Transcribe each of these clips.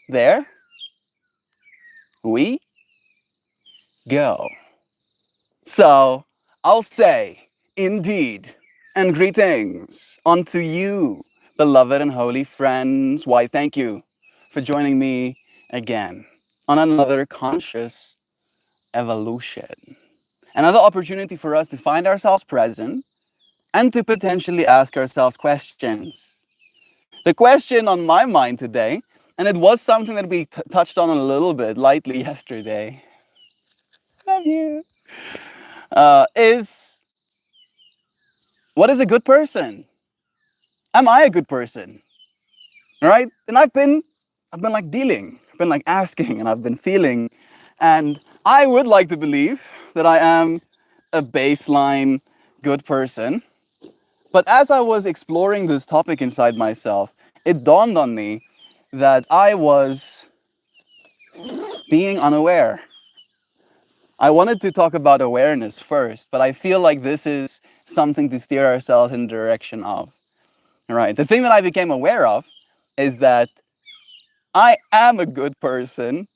there we go. So I'll say, indeed, and greetings unto you, beloved and holy friends. Why, thank you for joining me again on another conscious evolution. Another opportunity for us to find ourselves present and to potentially ask ourselves questions. The question on my mind today, and it was something that we touched on a little bit lightly yesterday, love you, is what is a good person? Am I a good person? Right? And I've been like dealing, I've been like asking, and I've been feeling, and I would like to believe that I am a baseline good person. But as I was exploring this topic inside myself, it dawned on me that I was being unaware. I wanted to talk about awareness first, but I feel like this is something to steer ourselves in the direction of. Right. The thing that I became aware of is that I am a good person,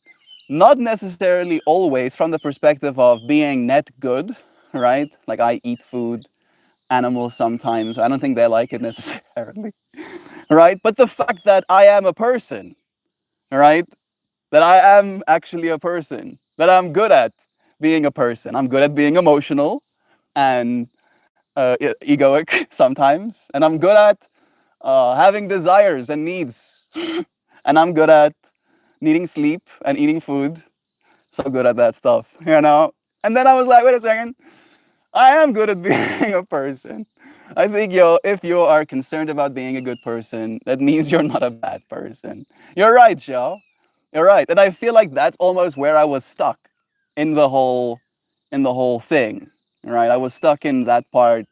not necessarily always from the perspective of being net good, right? Like I eat food, animals sometimes. I don't think they like it necessarily, right? But the fact that I am a person, right? That I am actually a person, that I'm good at being a person. I'm good at being emotional and egoic sometimes, and I'm good at having desires and needs, and I'm good at needing sleep and eating food. So good at that stuff, you know. And then I was like, wait a second, I am good at being a person. I think if you are concerned about being a good person, that means you're not a bad person. You're right, yo. You're right. And I feel like that's almost where I was stuck in the whole thing. Right? I was stuck in that part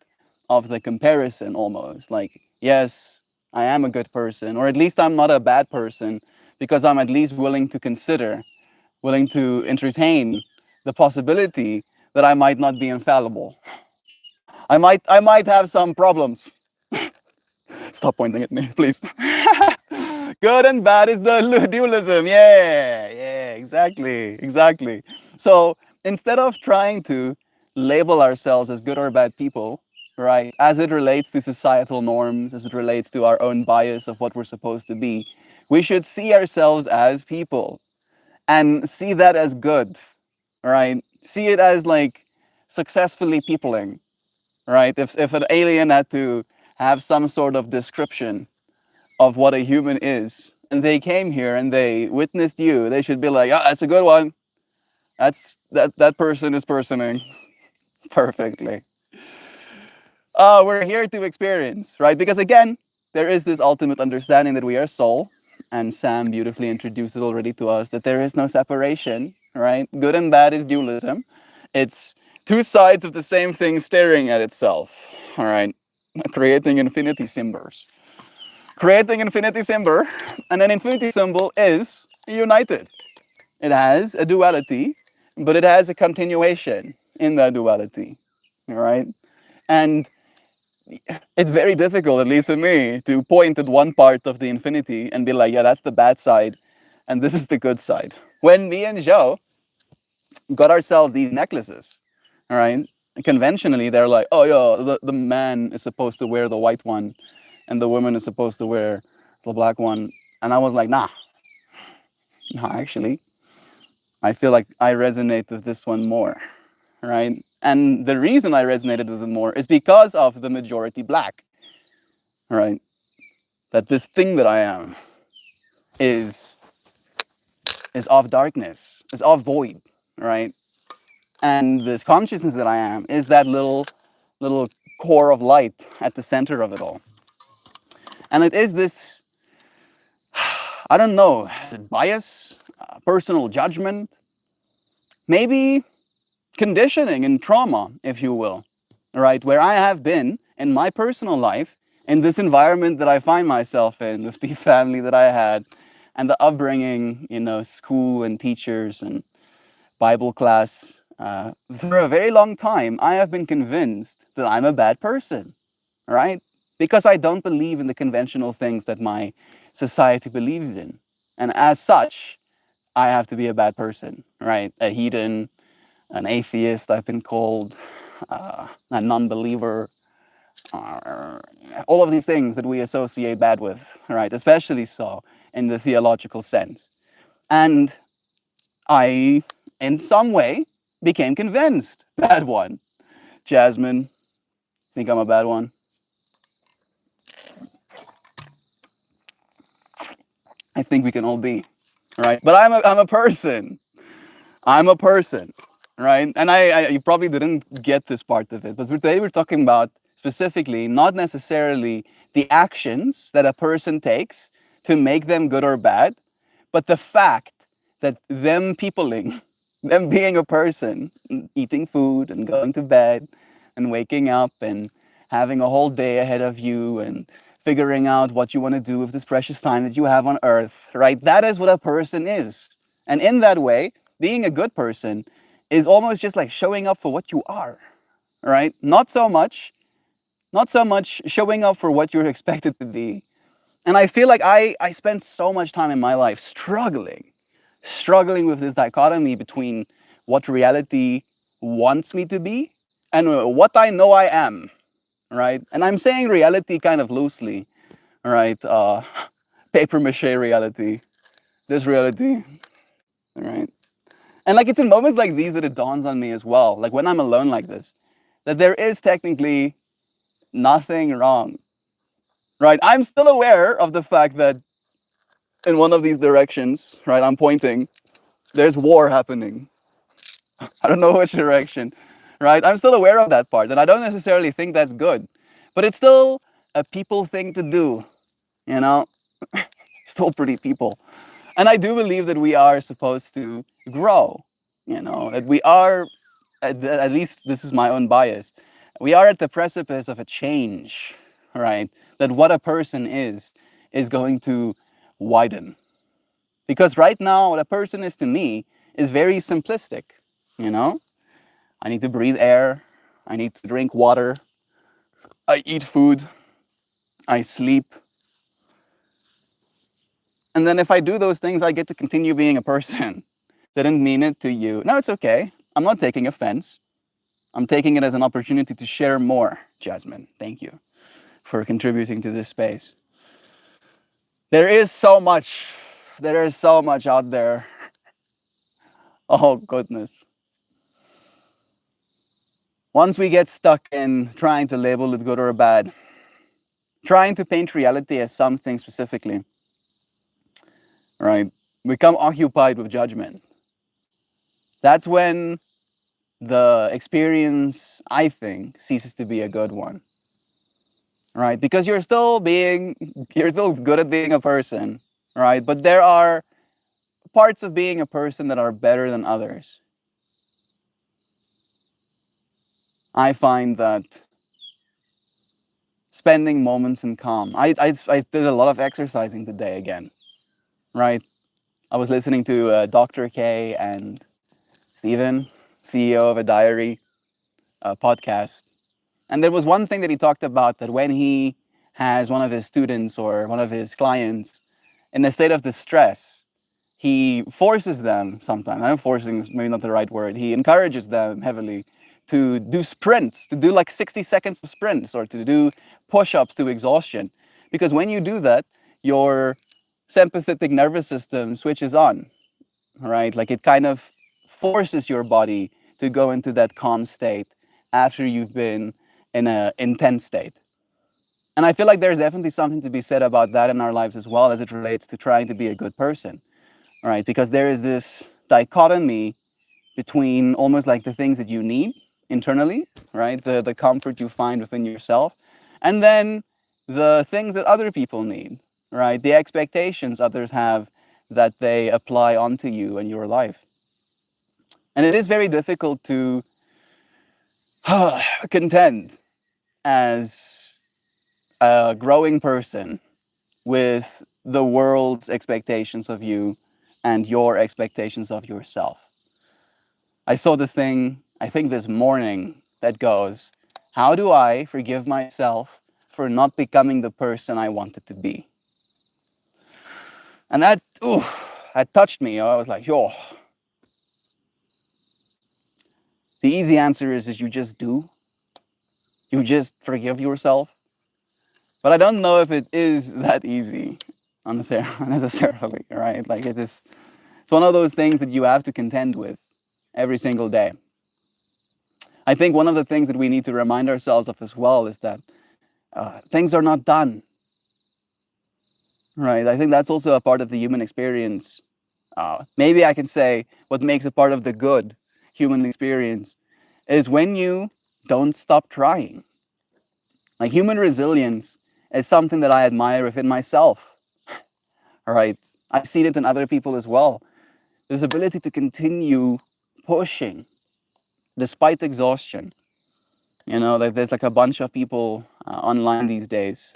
of the comparison almost. Like, yes, I am a good person, or at least I'm not a bad person, because I'm at least willing to consider, willing to entertain the possibility that I might not be infallible. I might have some problems. Stop pointing at me, please. Good and bad is the dualism. Yeah, yeah, exactly. So instead of trying to label ourselves as good or bad people, right, as it relates to societal norms, as it relates to our own bias of what we're supposed to be, we should see ourselves as people and see that as good, right? See it as like successfully peopling, right? If an alien had to have some sort of description of what a human is, and they came here and they witnessed you, they should be like, "Ah, that's a good one. That person is personing perfectly." We're here to experience, right? Because again, there is this ultimate understanding that we are soul, and Sam beautifully introduced it already to us that there is no separation, right? Good and bad is dualism. It's two sides of the same thing staring at itself, all right? Creating infinity symbols. Creating infinity symbol, and an infinity symbol is united. It has a duality, but it has a continuation in that duality, all right? And it's very difficult, at least for me, to point at one part of the infinity and be like, yeah, that's the bad side, and this is the good side. When me and Joe got ourselves these necklaces, all right, conventionally they're like, oh, yeah, the man is supposed to wear the white one, and the woman is supposed to wear the black one. And I was like, nah, actually, I feel like I resonate with this one more, right? And the reason I resonated with it more is because of the majority black, right? That this thing that I am is of darkness, is of void, right? And this consciousness that I am is that little core of light at the center of it all. And it is this, I don't know, bias, personal judgment, maybe conditioning and trauma, if you will, right? Where I have been in my personal life, in this environment that I find myself in, with the family that I had, and the upbringing, school and teachers and Bible class. For a very long time, I have been convinced that I'm a bad person, right? Because I don't believe in the conventional things that my society believes in. And as such, I have to be a bad person, right? A heathen, an atheist, I've been called, a non believer, uh, all of these things that we associate bad with, right? Especially so in the theological sense. And I, in some way, became convinced. Bad one. Jasmine, think I'm a bad one? I think we can all be, right? But I'm a person. I'm a person, right? And you probably didn't get this part of it, but today we're talking about specifically not necessarily the actions that a person takes to make them good or bad, but the fact that them peopling, them being a person, eating food and going to bed and waking up and having a whole day ahead of you and figuring out what you want to do with this precious time that you have on earth, right? That is what a person is. And in that way, being a good person is almost just like showing up for what you are, right? Not so much showing up for what you're expected to be. And I feel like I spent so much time in my life struggling with this dichotomy between what reality wants me to be and what I know I am, right? And I'm saying reality kind of loosely, right? Paper mache reality, this reality, right? And like it's in moments like these that it dawns on me as well, like when I'm alone like this, that there is technically nothing wrong, right? I'm still aware of the fact that in one of these directions, right, I'm pointing, there's war happening. I don't know which direction, right? I'm still aware of that part, and I don't necessarily think that's good, but it's still a people thing to do, you know? Still pretty people. And I do believe that we are supposed to grow, that we are, at least this is my own bias, we are at the precipice of a change, right? That what a person is going to widen. Because right now, what a person is to me is very simplistic, you know? I need to breathe air, I need to drink water, I eat food, I sleep. And then if I do those things, I get to continue being a person. Didn't mean it to you. No, it's okay. I'm not taking offense. I'm taking it as an opportunity to share more, Jasmine. Thank you for contributing to this space. There is so much. There is so much out there. Oh, goodness. Once we get stuck in trying to label it good or bad, trying to paint reality as something specifically, right? Become occupied with judgment. That's when the experience, I think, ceases to be a good one. Right? Because you're still good at being a person, right? But there are parts of being a person that are better than others. I find that spending moments in calm. I did a lot of exercising today again, right? I was listening to Dr. K and Steven, CEO of a diary podcast. And there was one thing that he talked about, that when he has one of his students or one of his clients in a state of distress, he forces them sometimes. I know forcing is maybe not the right word. He encourages them heavily to do sprints, to do like 60 seconds of sprints or to do push-ups to exhaustion. Because when you do that, your sympathetic nervous system switches on, right? Like it kind of forces your body to go into that calm state after you've been in an intense state. And I feel like there's definitely something to be said about that in our lives as well, as it relates to trying to be a good person, right? Because there is this dichotomy between almost like the things that you need internally, right? The comfort you find within yourself, and then the things that other people need, right? The expectations others have that they apply onto you and your life. And it is very difficult to contend as a growing person with the world's expectations of you and your expectations of yourself. I saw this thing, I think this morning, that goes, how do I forgive myself for not becoming the person I wanted to be? And that, ooh, that touched me. I was like, yo, the easy answer is you just do. You just forgive yourself. But I don't know if it is that easy necessarily, right? Like it's one of those things that you have to contend with every single day. I think one of the things that we need to remind ourselves of as well is that things are not done, right? I think that's also a part of the human experience. Maybe I can say what makes a part of the good human experience is when you don't stop trying. Like human resilience is something that I admire within myself, right? I've seen it in other people as well. This ability to continue pushing despite exhaustion. You know, like there's like a bunch of people online these days.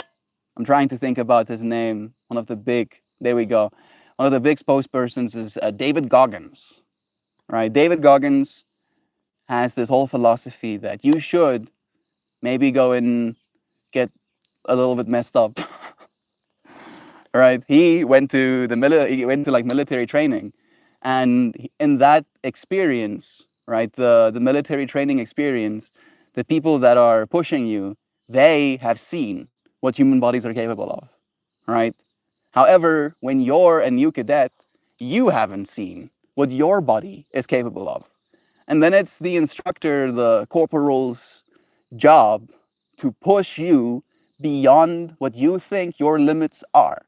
I'm trying to think about his name. One of the big, there we go. One of the big spokespersons is David Goggins, right? David Goggins has this whole philosophy that you should maybe go and get a little bit messed up, right? He went to he went to like military training, and in that experience, right, the military training experience, the people that are pushing you, they have seen what human bodies are capable of, right? However, when you're a new cadet, you haven't seen what your body is capable of. And then it's the instructor, the corporal's job to push you beyond what you think your limits are.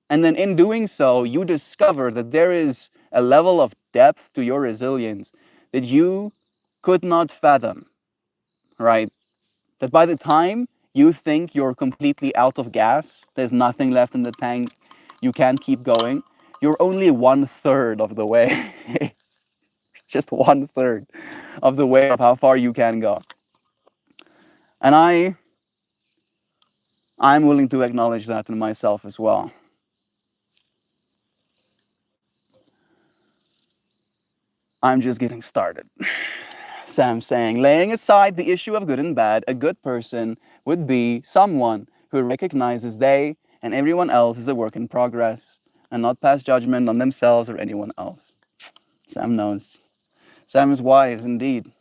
And then in doing so, you discover that there is a level of depth to your resilience that you could not fathom, right? That by the time you think you're completely out of gas, there's nothing left in the tank, you can't keep going, you're only 1/3 of the way. Just 1/3 of the way of how far you can go. And I'm willing to acknowledge that in myself as well. I'm just getting started. Sam saying, laying aside the issue of good and bad, a good person would be someone who recognizes they and everyone else is a work in progress and not pass judgment on themselves or anyone else. Sam knows. Sam is wise indeed.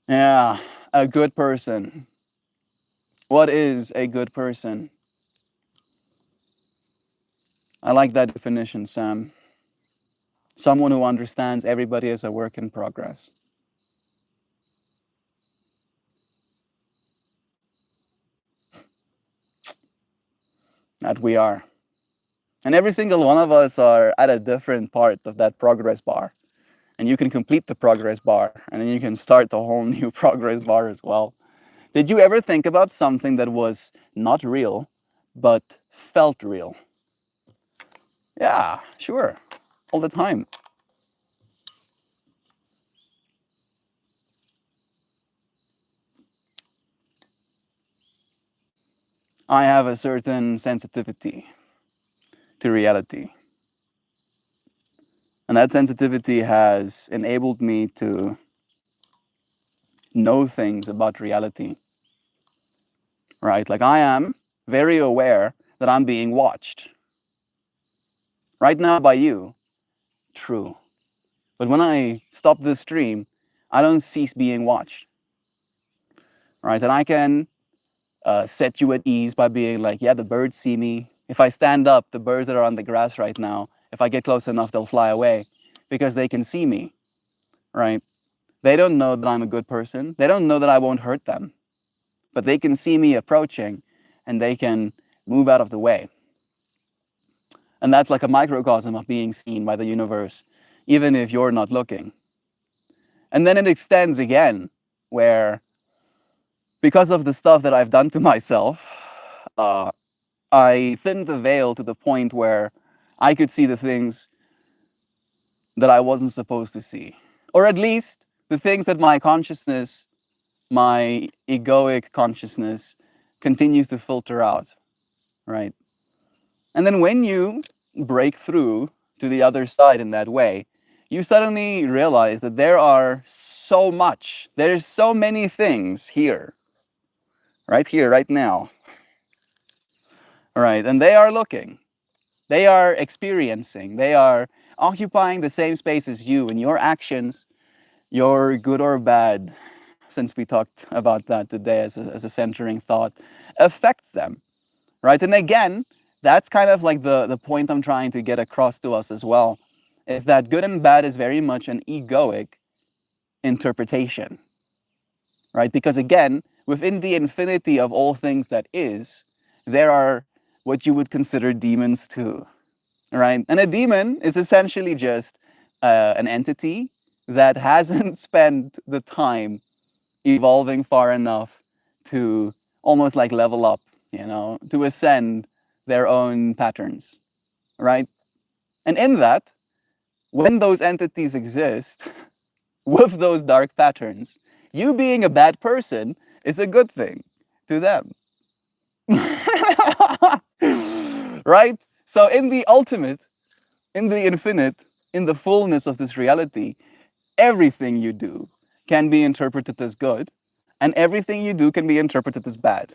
Yeah, a good person. What is a good person? I like that definition, Sam. Someone who understands everybody is a work in progress. That we are. And every single one of us are at a different part of that progress bar. And you can complete the progress bar, and then you can start the whole new progress bar as well. Did you ever think about something that was not real, but felt real? Yeah, sure. All the time. I have a certain sensitivity to reality. And that sensitivity has enabled me to know things about reality, right? Like I am very aware that I'm being watched. Right now by you, true. But when I stop the stream, I don't cease being watched, right? And I can set you at ease by being like, yeah, the birds see me. If I stand up, the birds that are on the grass right now, if I get close enough, they'll fly away because they can see me, right? They don't know that I'm a good person. They don't know that I won't hurt them, but they can see me approaching and they can move out of the way. And that's like a microcosm of being seen by the universe, even if you're not looking. And then it extends again, where because of the stuff that I've done to myself, I thinned the veil to the point where I could see the things that I wasn't supposed to see. Or at least the things that my consciousness, my egoic consciousness, continues to filter out, right? And then when you break through to the other side in that way, you suddenly realize that there's so many things here, right now, right? And they are looking, they are experiencing, they are occupying the same space as you, and your actions, your good or bad, since we talked about that today as a centering thought, affects them, right? And again, that's kind of like the point I'm trying to get across to us as well, is that good and bad is very much an egoic interpretation, right? Because again, within the infinity of all things that is, there are what you would consider demons too, right? And a demon is essentially just an entity that hasn't spent the time evolving far enough to almost like level up, to ascend their own patterns, right? And in that, when those entities exist with those dark patterns, you being a bad person is a good thing to them. Right? So, in the ultimate, in the infinite, in the fullness of this reality, everything you do can be interpreted as good, and everything you do can be interpreted as bad.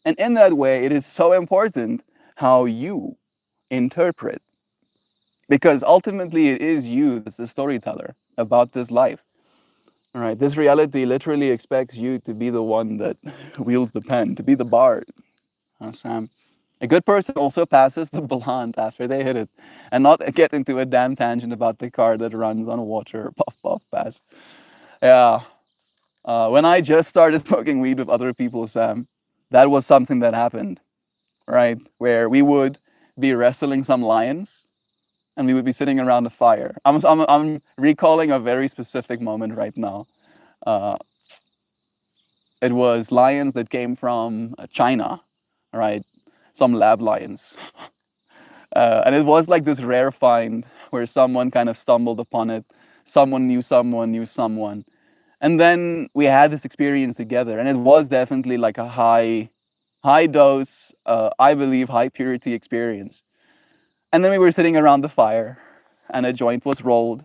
And in that way, it is so important how you interpret, because ultimately it is you that's the storyteller about this life. All right, this reality literally expects you to be the one that wields the pen, to be the bard. Sam? A good person also passes the blunt after they hit it, and not get into a damn tangent about the car that runs on water. Puff, puff, pass. Yeah. When I just started smoking weed with other people, Sam, that was something that happened, right? Where we would be wrestling some lions, and we would be sitting around a fire. I'm recalling a very specific moment right now. Uh, it was lions that came from China, right? Some lab lions. And it was like this rare find where someone kind of stumbled upon it. Someone knew someone knew someone. And then we had this experience together. And it was definitely like a high dose, I believe, high purity experience. And then we were sitting around the fire, and a joint was rolled,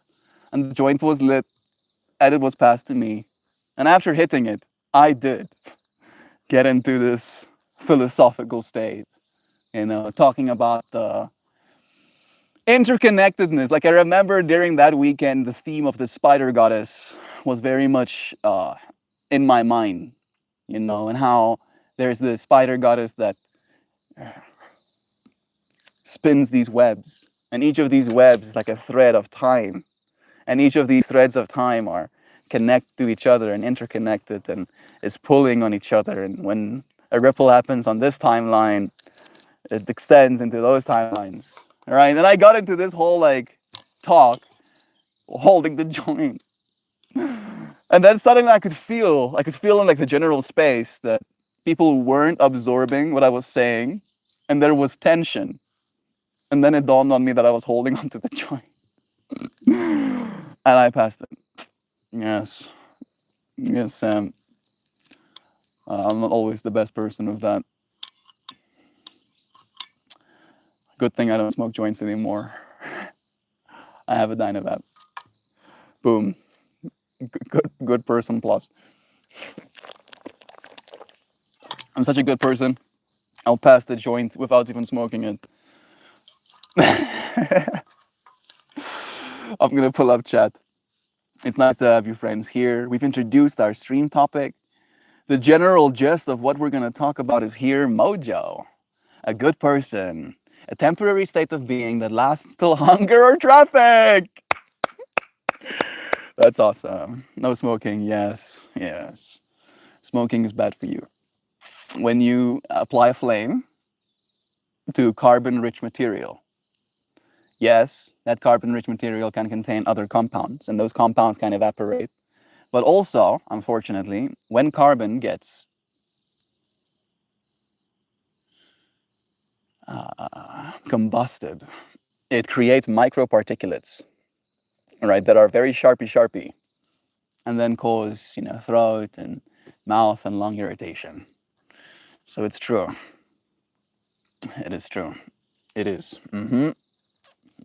and the joint was lit, and it was passed to me. And after hitting it, I did get into this philosophical state, talking about the interconnectedness. Like I remember during that weekend, the theme of the spider goddess was very much in my mind, and how there's the spider goddess that spins these webs, and each of these webs is like a thread of time, and each of these threads of time are connected to each other and interconnected and is pulling on each other. And when a ripple happens on this timeline, it extends into those timelines. All right. And I got into this whole like talk holding the joint. And then suddenly I could feel in like the general space that people weren't absorbing what I was saying, and there was tension. And then it dawned on me that I was holding onto the joint. And I passed it. Yes. Yes, Sam. I'm not always the best person with that. Good thing I don't smoke joints anymore. I have a Dynavap. Boom. Good person plus. I'm such a good person. I'll pass the joint without even smoking it. I'm gonna pull up chat. It's nice to have you friends here. We've introduced our stream topic. The general gist of what we're gonna talk about is here: mojo, a good person, a temporary state of being that lasts till hunger or traffic. That's awesome. No smoking, yes, yes. Smoking is bad for you. When you apply a flame to carbon-rich material, yes, that carbon-rich material can contain other compounds, and those compounds can evaporate. But also, unfortunately, when carbon gets combusted, it creates microparticulates, right, that are very sharpy, and then cause, throat and mouth and lung irritation. So it's true. It is true. It is.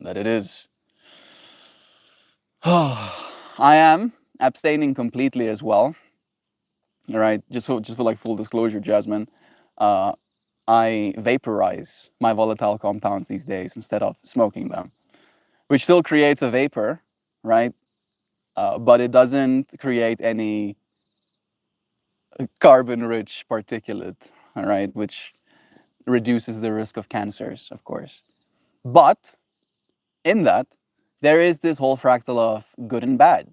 That it is. I am abstaining completely as well. All right, just for like full disclosure, Jasmine. I vaporize my volatile compounds these days instead of smoking them, which still creates a vapor, right? But it doesn't create any carbon-rich particulate, all right, which reduces the risk of cancers, of course. But in that, there is this whole fractal of good and bad,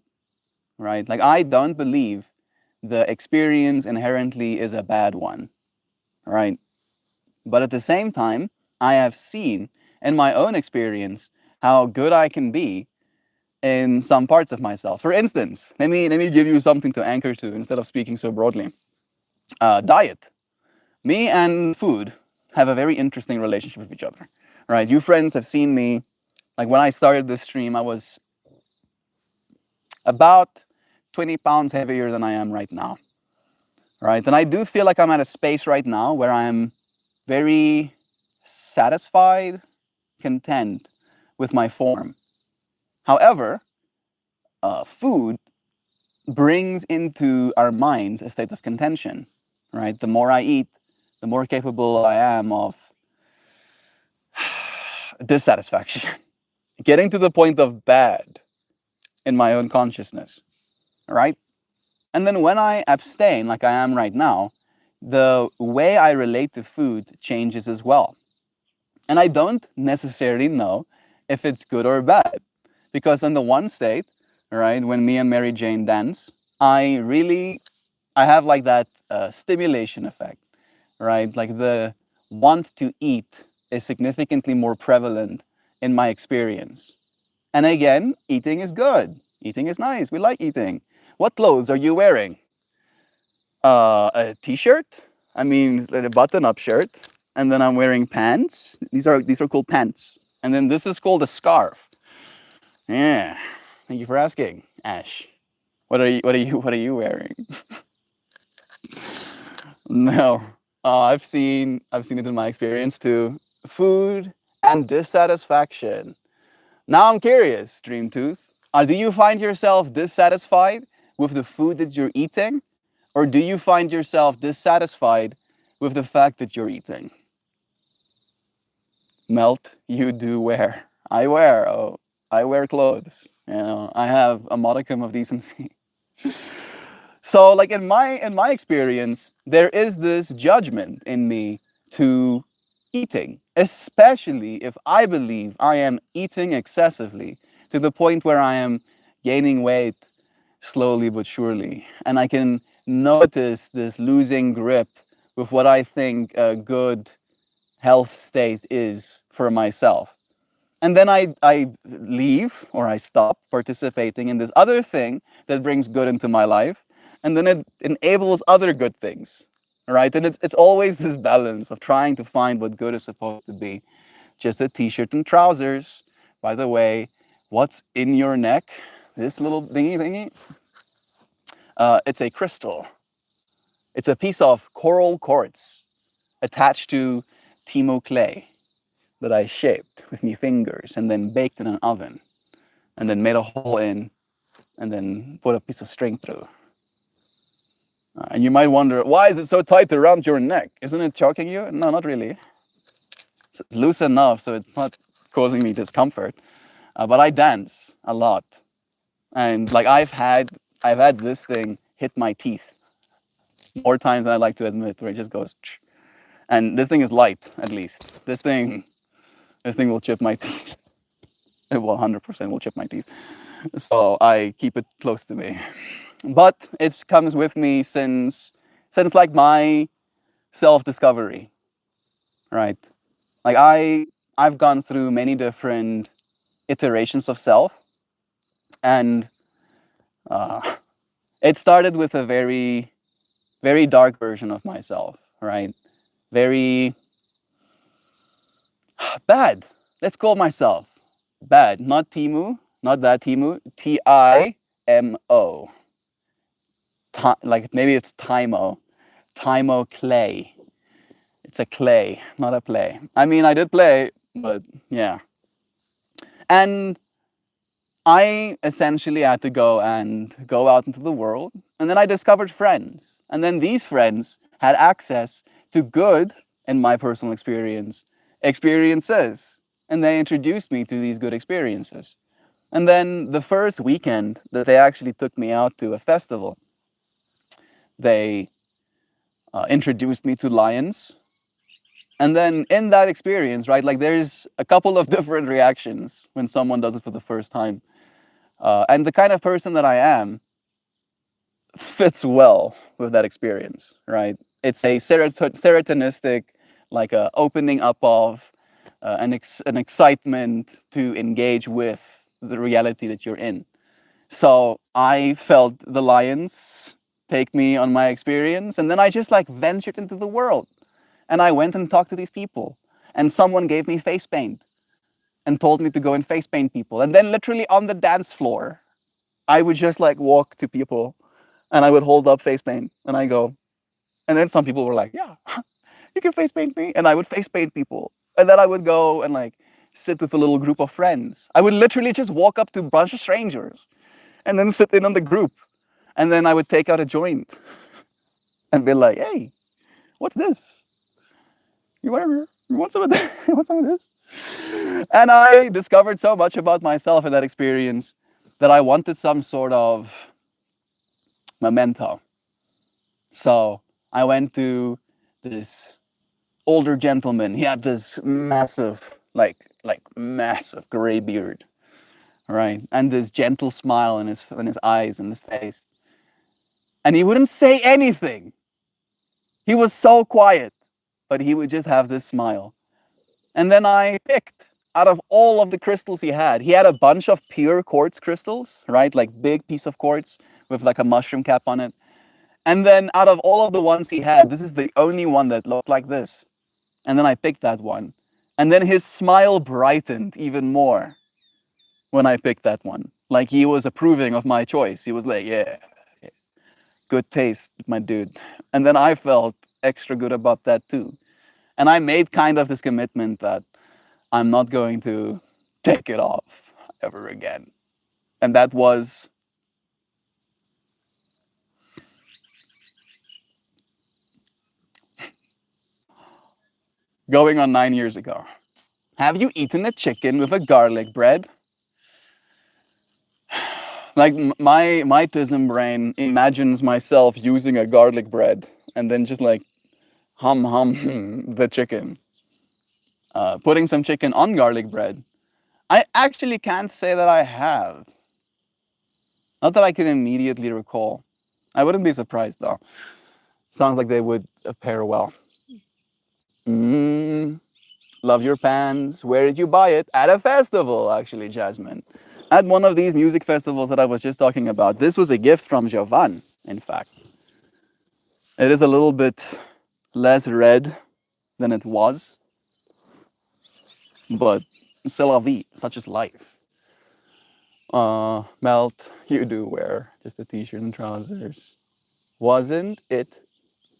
right? Like, I don't believe the experience inherently is a bad one, right? But at the same time, I have seen in my own experience how good I can be in some parts of myself. For instance, let me give you something to anchor to instead of speaking so broadly. Diet. Me and food have a very interesting relationship with each other, right? You friends have seen me, like when I started this stream, I was about 20 pounds heavier than I am right now, right? And I do feel like I'm at a space right now where I'm very satisfied, content with my form. However, food brings into our minds a state of contention, right? The more I eat, the more capable I am of dissatisfaction, getting to the point of bad in my own consciousness, right? And then when I abstain, like I am right now, the way I relate to food changes as well. And I don't necessarily know if it's good or bad. Because in the one state, right, when me and Mary Jane dance, I have like that stimulation effect, right? Like the want to eat is significantly more prevalent in my experience. And again, eating is good. Eating is nice. We like eating. What clothes are you wearing? A t-shirt. I mean, it's like a button-up shirt, and then I'm wearing pants. These are called pants, and then this is called a scarf. Yeah. Thank you for asking, Ash. What are you wearing? No. I've seen it in my experience too. Food and dissatisfaction. Now I'm curious, Dreamtooth. Do you find yourself dissatisfied with the food that you're eating? Or do you find yourself dissatisfied with the fact that you're eating? Melt, you do wear. I wear clothes. You know, I have a modicum of decency. So, like in my experience, there is this judgment in me to eating, especially if I believe I am eating excessively to the point where I am gaining weight slowly but surely. And I can notice this losing grip with what I think a good health state is for myself. And then I leave or I stop participating in this other thing that brings good into my life. And then it enables other good things. Right? And it's always this balance of trying to find what good is supposed to be. Just a t-shirt and trousers. By the way, what's in your neck? This little thingy? It's a crystal. It's a piece of coral quartz attached to Timo clay that I shaped with my fingers and then baked in an oven and then made a hole in and then put a piece of string through. And you might wonder, why is it so tight around your neck? Isn't it choking you? No, not really. It's loose enough so it's not causing me discomfort. But I dance a lot. And like I've had this thing hit my teeth more times than I like to admit, where it just goes. And this thing is light, at least. This thing will chip my teeth. It will 100% will chip my teeth. So I keep it close to me. But it comes with me since like my self-discovery, right? Like I've gone through many different iterations of self, and it started with a very, very dark version of myself, right? Very bad. Let's call myself bad. Not Timu, not that Timu. Timo. Like maybe it's Timo. Timo clay. It's a clay, not a play. I mean, I did play, but yeah. And I essentially had to go out into the world. And then I discovered friends. And then these friends had access to good in my personal experiences. And they introduced me to these good experiences. And then the first weekend that they actually took me out to a festival, they introduced me to lions. And then in that experience, right, like there's a couple of different reactions when someone does it for the first time. And the kind of person that I am fits well with that experience, right? It's a serotonistic, like a opening up of an excitement to engage with the reality that you're in. So I felt the lions take me on my experience, and then I just like ventured into the world, and I went and talked to these people, and someone gave me face paint and told me to go and face paint people, and then literally on the dance floor, I would just like walk to people, and I would hold up face paint, and I go, and then some people were like, "Yeah, you can face paint me," and I would face paint people, and then I would go and like sit with a little group of friends. I would literally just walk up to a bunch of strangers and then sit in on the group. And then I would take out a joint and be like, "Hey, what's this? You want some of this? You want some of this?" And I discovered so much about myself in that experience that I wanted some sort of memento. So I went to this older gentleman. He had this massive, like massive gray beard, right? And this gentle smile in his eyes and his face. And he wouldn't say anything. He was so quiet, but he would just have this smile. And then I picked out of all of the crystals he had a bunch of pure quartz crystals, right? Like big piece of quartz with like a mushroom cap on it. And then out of all of the ones he had, this is the only one that looked like this. And then I picked that one. And then his smile brightened even more when I picked that one. Like he was approving of my choice. He was like, "Yeah, good taste, my dude." And then I felt extra good about that too. And I made kind of this commitment that I'm not going to take it off ever again. And that was going on 9 years ago. Have you eaten a chicken with a garlic bread? Like my tism brain imagines myself using a garlic bread and then just like hum the chicken. Putting some chicken on garlic bread. I actually can't say that I have. Not that I can immediately recall. I wouldn't be surprised though. Sounds like they would pair well. Mm, love your pants. Where did you buy it? At a festival, actually, Jasmine. At one of these music festivals that I was just talking about. This was a gift from Jovan, in fact. It is a little bit less red than it was, but c'est la vie, such is life. Melt, you do wear just a t-shirt and trousers. Wasn't it?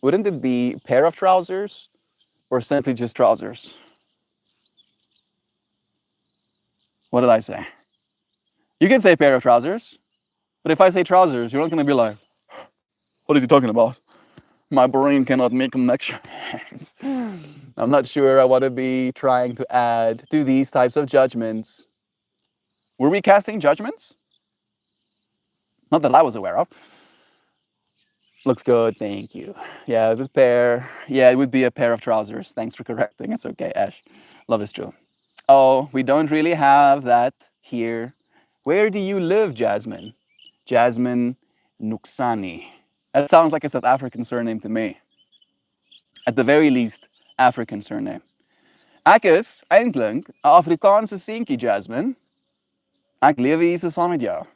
Wouldn't it be a pair of trousers or simply just trousers? What did I say? You can say pair of trousers, but if I say trousers, you're not going to be like, "What is he talking about? My brain cannot make connections." I'm not sure I want to be trying to add to these types of judgments. Were we casting judgments? Not that I was aware of. Looks good, thank you. Yeah, it would pair. Yeah, it would be a pair of trousers. Thanks for correcting. It's okay, Ash. Love is true. Oh, we don't really have that here. Where do you live, Jasmine? Jasmine Nuksani. That sounds like a South African surname to me. At the very least, African surname. Ek is eintlik 'n Afrikaanse seentjie, Jasmine. Ek lewe hier so saam met jou.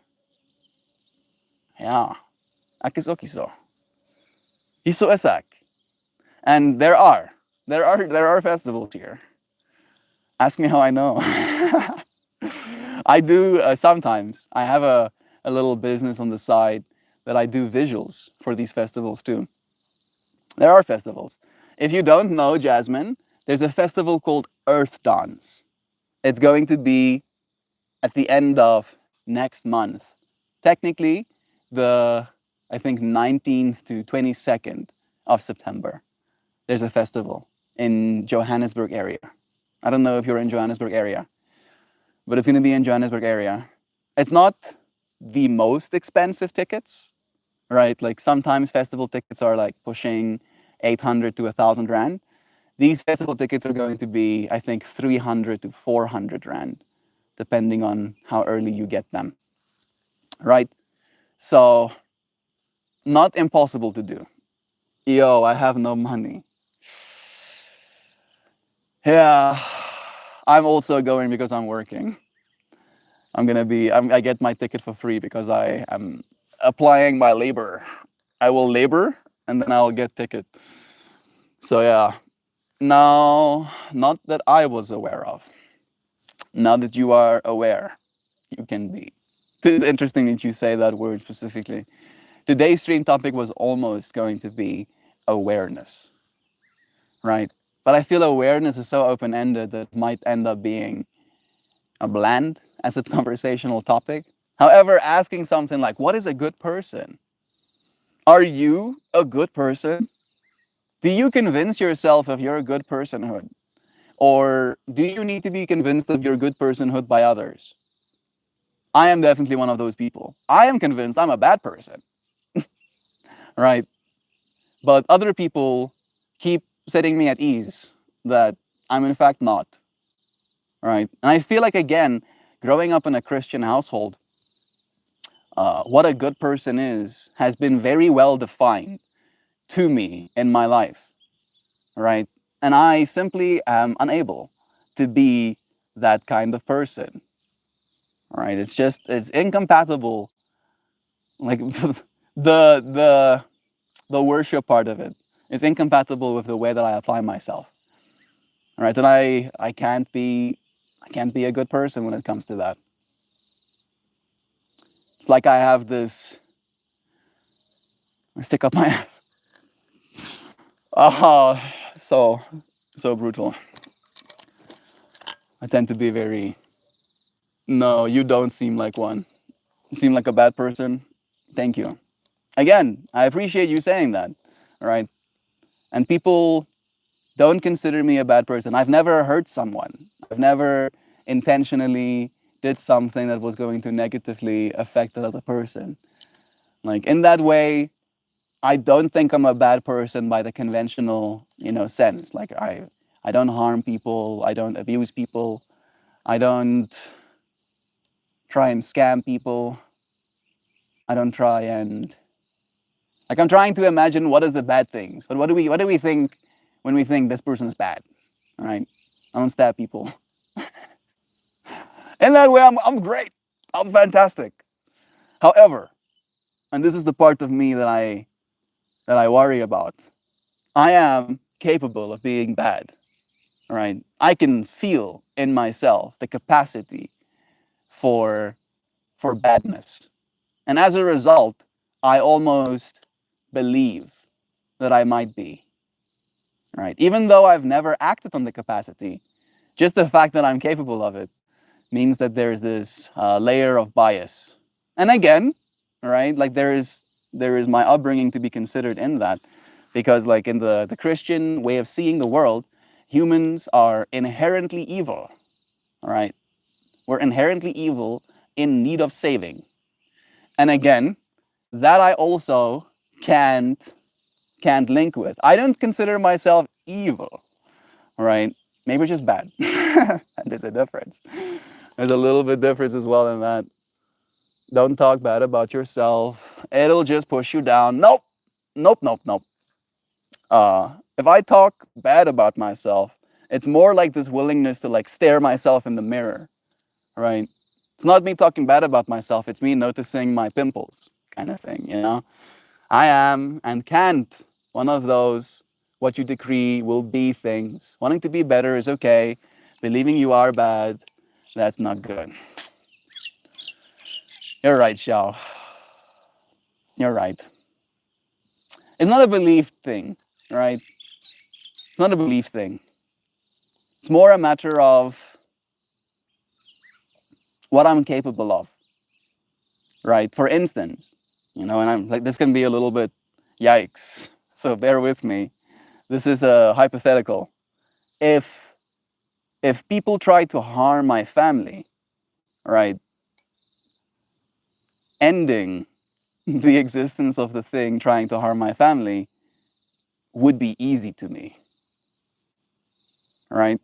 Ja, ek is ook hierso. Hierso is ek. And there are festivals here. Ask me how I know. I do sometimes. I have a little business on the side that I do visuals for these festivals too. There are festivals. If you don't know, Jasmine, there's a festival called Earth Dance. It's going to be at the end of next month. Technically, I think 19th to 22nd of September. There's a festival in Johannesburg area. I don't know if you're in Johannesburg area, but it's going to be in Johannesburg area. It's not the most expensive tickets, right? Like sometimes festival tickets are like pushing 800 to 1,000 rand. These festival tickets are going to be, I think, 300 to 400 rand, depending on how early you get them, right? So not impossible to do. Yo, I have no money. Yeah, I'm also going because I'm working. I get my ticket for free because I am applying my labor. I will labor and then I'll get ticket. So yeah, now, not that I was aware of. Now that you are aware, you can be. It is interesting that you say that word specifically. Today's stream topic was almost going to be awareness, right? But I feel awareness is so open ended that it might end up being a bland as a conversational topic. However, asking something like, what is a good person? Are you a good person? Do you convince yourself of your good personhood? Or do you need to be convinced of your good personhood by others? I am definitely one of those people. I am convinced I'm a bad person, right? But other people keep setting me at ease that I'm in fact not, right? And I feel like, again, growing up in a Christian household, what a good person is has been very well defined to me in my life, right? And I simply am unable to be that kind of person, right? It's incompatible. Like the the worship part of it is incompatible with the way that I apply myself, right? And I can't be a good person when it comes to that. It's like I have this. I stick up my ass. Ah, so brutal. I tend to be very. No, you don't seem like one. You seem like a bad person. Thank you. Again, I appreciate you saying that. All right. And people don't consider me a bad person. I've never hurt someone. I've never intentionally did something that was going to negatively affect the other person. Like in that way, I don't think I'm a bad person by the conventional, sense. Like I don't harm people, I don't abuse people, I don't try and scam people. I don't try and like I'm trying to imagine what is the bad things. But what do we think when we think this person's bad? All right? I don't stab people. In that way, I'm great. I'm fantastic. However, and this is the part of me that I worry about. I am capable of being bad. All right? I can feel in myself the capacity for badness. And as a result, I almost believe that I might be. Right? Even though I've never acted on the capacity, just the fact that I'm capable of it means that there's this layer of bias. And again, right, like there is my upbringing to be considered in that, because like in the Christian way of seeing the world, humans are inherently evil. All right, we're inherently evil in need of saving. And again, that I also can't link with. I don't consider myself evil, right? Maybe just bad. And there's a difference. There's a little bit difference as well in that. Don't talk bad about yourself. It'll just push you down. Nope. Nope, nope, nope. If I talk bad about myself, it's more like this willingness to like stare myself in the mirror, right? It's not me talking bad about myself, it's me noticing my pimples kind of thing. I am and can't one of those what you decree will be things. Wanting to be better is okay. Believing you are bad, that's not good. You're right, Xiao. You're right. It's not a belief thing, right? It's not a belief thing. It's more a matter of what I'm capable of, right? For instance, and I'm like, this can be a little bit yikes, so bear with me. This is a hypothetical. if people try to harm my family, right, ending the existence of the thing trying to harm my family would be easy to me, right?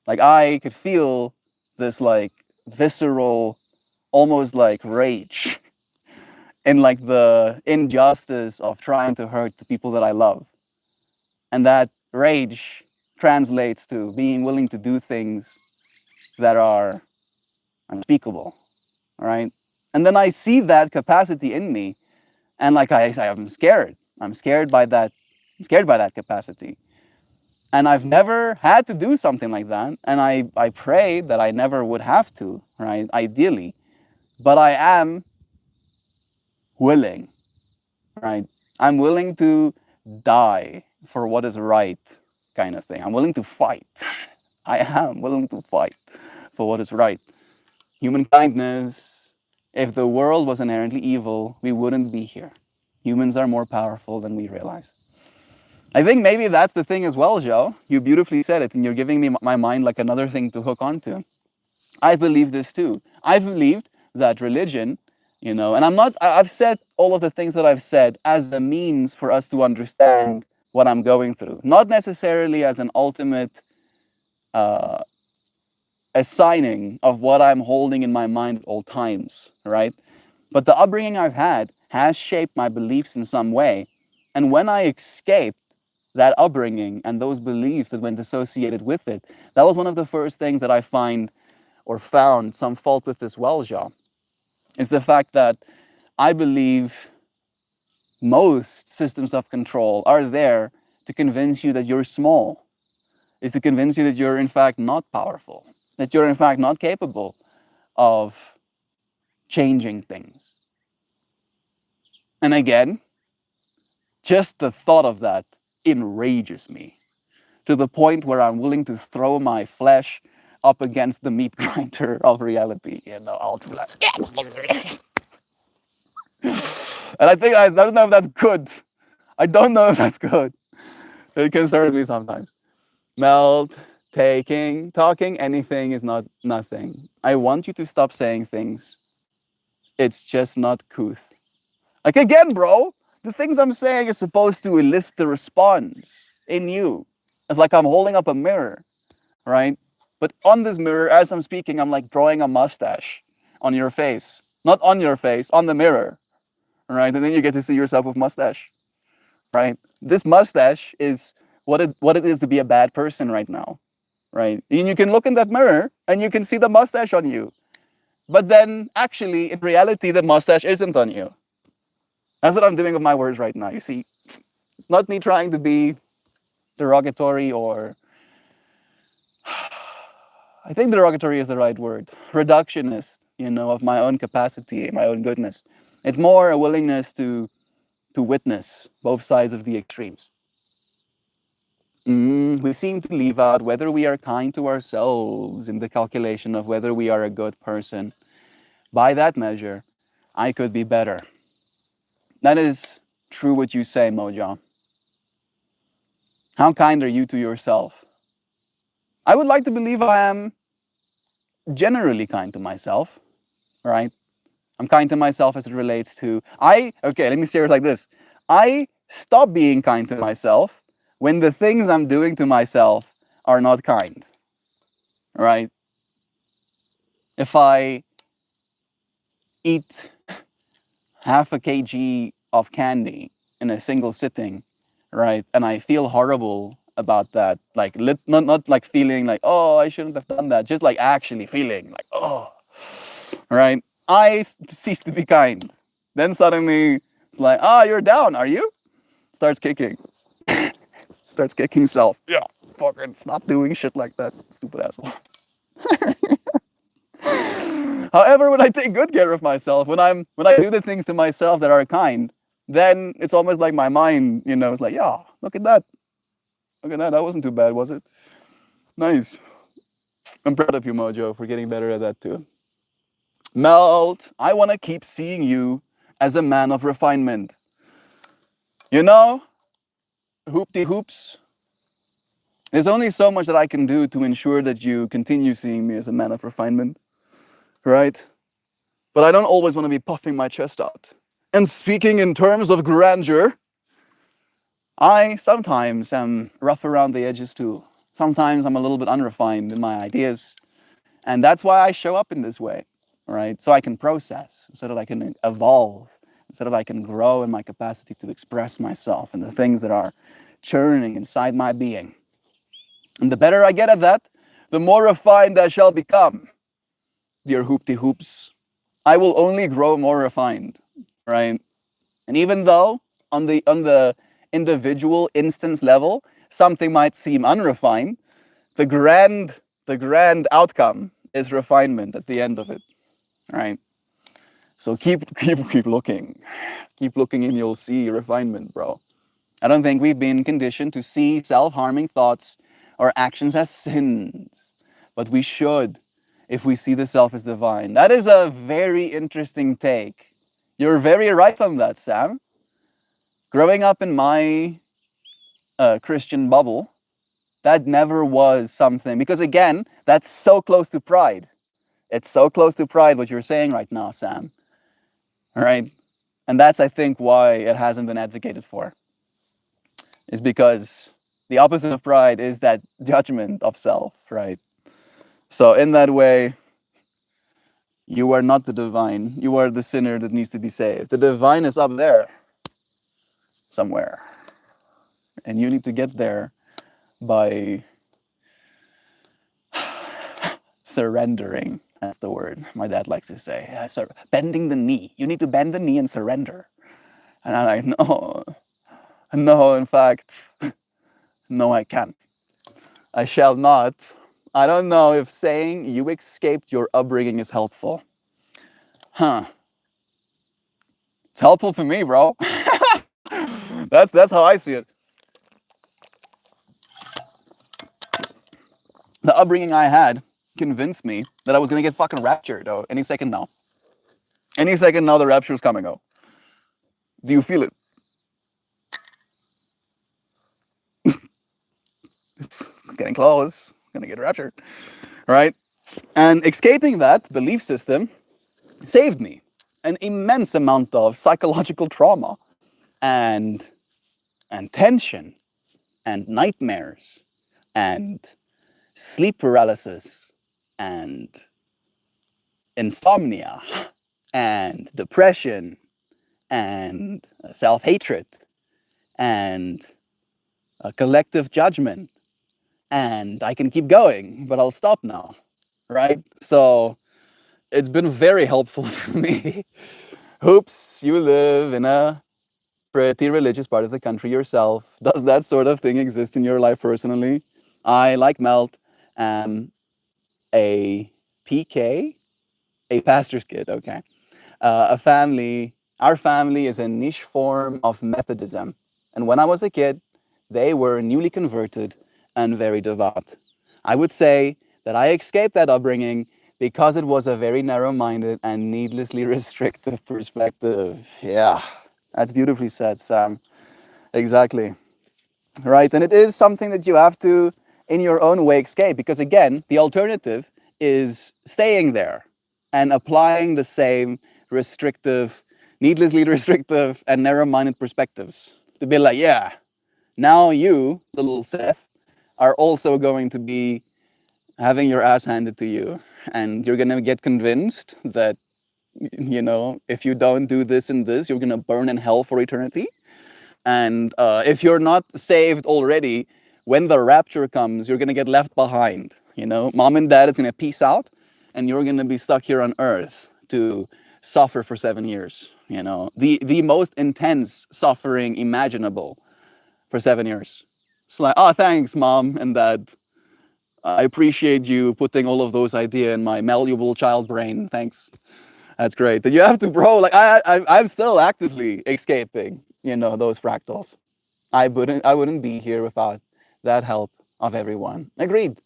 Like I could feel this like visceral, almost like rage in like the injustice of trying to hurt the people that I love. And that rage translates to being willing to do things that are unspeakable, right? And then I see that capacity in me, and like I'm scared. I'm scared by that. I'm scared by that capacity. And I've never had to do something like that. And I pray that I never would have to, right? Ideally. But I am willing, right? I'm willing to die for what is right, kind of thing. I'm willing to fight. I am willing to fight for what is right. Human kindness. If the world was inherently evil, we wouldn't be here. Humans are more powerful than we realize. I think maybe that's the thing as well, Joe. You beautifully said it, and you're giving me my mind like another thing to hook onto. I believe this too. I believed that religion, and I've said all of the things that I've said as a means for us to understand what I'm going through, not necessarily as an ultimate assigning of what I'm holding in my mind at all times, right? But the upbringing I've had has shaped my beliefs in some way. And when I escaped that upbringing and those beliefs that went associated with it, that was one of the first things that I find or found some fault with as well, Jean, is the fact that I believe most systems of control are there to convince you that you're small, is to convince you that you're in fact not powerful, that you're in fact not capable of changing things. And again, just the thought of that enrages me to the point where I'm willing to throw my flesh up against the meat grinder of reality. I'll be like, and I don't know if that's good. I don't know if that's good. It concerns me sometimes. Melt, talking, anything is not nothing. I want you to stop saying things. It's just not couth. Like again, bro, the things I'm saying is supposed to elicit a response in you. It's like I'm holding up a mirror, right? But on this mirror, as I'm speaking, I'm like drawing a mustache on your face. Not on your face, on the mirror, right? And then you get to see yourself with mustache, right? This mustache is what it is to be a bad person right now, right? And you can look in that mirror and you can see the mustache on you. But then actually, in reality, the mustache isn't on you. That's what I'm doing with my words right now. You see, it's not me trying to be derogatory or I think derogatory is the right word. Reductionist, of my own capacity, my own goodness. It's more a willingness to witness both sides of the extremes. We seem to leave out whether we are kind to ourselves in the calculation of whether we are a good person. By that measure, I could be better. That is true what you say, Mojo. How kind are you to yourself? I would like to believe I am generally kind to myself, right? I'm kind to myself as it relates to, okay, let me say it like this. I stop being kind to myself when the things I'm doing to myself are not kind, right? If I eat half a kg of candy in a single sitting, right? And I feel horrible about that, like not like feeling like, oh, I shouldn't have done that, just like actually feeling like, oh, right? I cease to be kind. Then suddenly it's like, you're down, are you? Starts kicking. Starts kicking self. Yeah, fucking stop doing shit like that, stupid asshole. However, when I take good care of myself, when I do the things to myself that are kind, then it's almost like my mind, it's like, yeah, look at that. Look at that. That wasn't too bad, was it? Nice. I'm proud of you, Mojo, for getting better at that too. Melt, I want to keep seeing you as a man of refinement. Hoopty hoops. There's only so much that I can do to ensure that you continue seeing me as a man of refinement, right? But I don't always want to be puffing my chest out. And speaking in terms of grandeur, I sometimes am rough around the edges too. Sometimes I'm a little bit unrefined in my ideas. And that's why I show up in this way, right? So I can process, so that I can evolve, so that I can grow in my capacity to express myself and the things that are churning inside my being. And the better I get at that, the more refined I shall become. Dear hoopty hoops, I will only grow more refined, right? And even though on the individual instance level, something might seem unrefined, the grand outcome is refinement at the end of it, right? So keep looking. Keep looking and you'll see refinement, bro. I don't think we've been conditioned to see self-harming thoughts or actions as sins, but we should if we see the self as divine. That is a very interesting take. You're very right on that, Sam. Growing up in my Christian bubble, that never was something, because again, that's so close to pride. It's so close to pride what you're saying right now, Sam. All right? And that's, I think, why it hasn't been advocated for. Is because the opposite of pride is that judgment of self, right? So in that way, you are not the divine. You are the sinner that needs to be saved. The divine is up there somewhere. And you need to get there by surrendering. That's the word my dad likes to say. Yeah, bending the knee. You need to bend the knee and surrender. And I'm like, no, in fact, no, I can't. I shall not. I don't know if saying you escaped your upbringing is helpful. Huh. It's helpful for me, bro. That's how I see it. The upbringing I had convinced me that I was gonna get fucking raptured, though. Any second now. Any second now the rapture is coming, oh. Do you feel it? It's getting close. I'm gonna get raptured. Right? And escaping that belief system saved me an immense amount of psychological trauma and tension and nightmares and sleep paralysis and insomnia and depression and self-hatred and a collective judgment. And I can keep going, but I'll stop now, right? So it's been very helpful for me. Hoops, you live in a pretty religious part of the country yourself. Does that sort of thing exist in your life personally? I, like Melt, am a PK, a pastor's kid, okay. Our family is a niche form of Methodism. And when I was a kid, they were newly converted and very devout. I would say that I escaped that upbringing because it was a very narrow-minded and needlessly restrictive perspective. Yeah, that's beautifully said, Sam. Exactly. Right, and it is something that you have to, in your own way, escape. Because again, the alternative is staying there and applying the same restrictive, needlessly restrictive and narrow-minded perspectives. To be like, yeah, now you, little Seth, are also going to be having your ass handed to you. And you're going to get convinced that, you know, if you don't do this and this, you're going to burn in hell for eternity. And if you're not saved already, when the rapture comes, you're going to get left behind. You know, mom and dad is going to peace out, and you're going to be stuck here on earth to suffer for 7 years. You know, the most intense suffering imaginable for 7 years. It's like, oh, thanks, mom and dad. I appreciate you putting all of those ideas in my malleable child brain. Thanks. That's great. But you have to, bro. Like I'm still actively escaping, you know, those fractals. I wouldn't be here without that help of everyone. Agreed.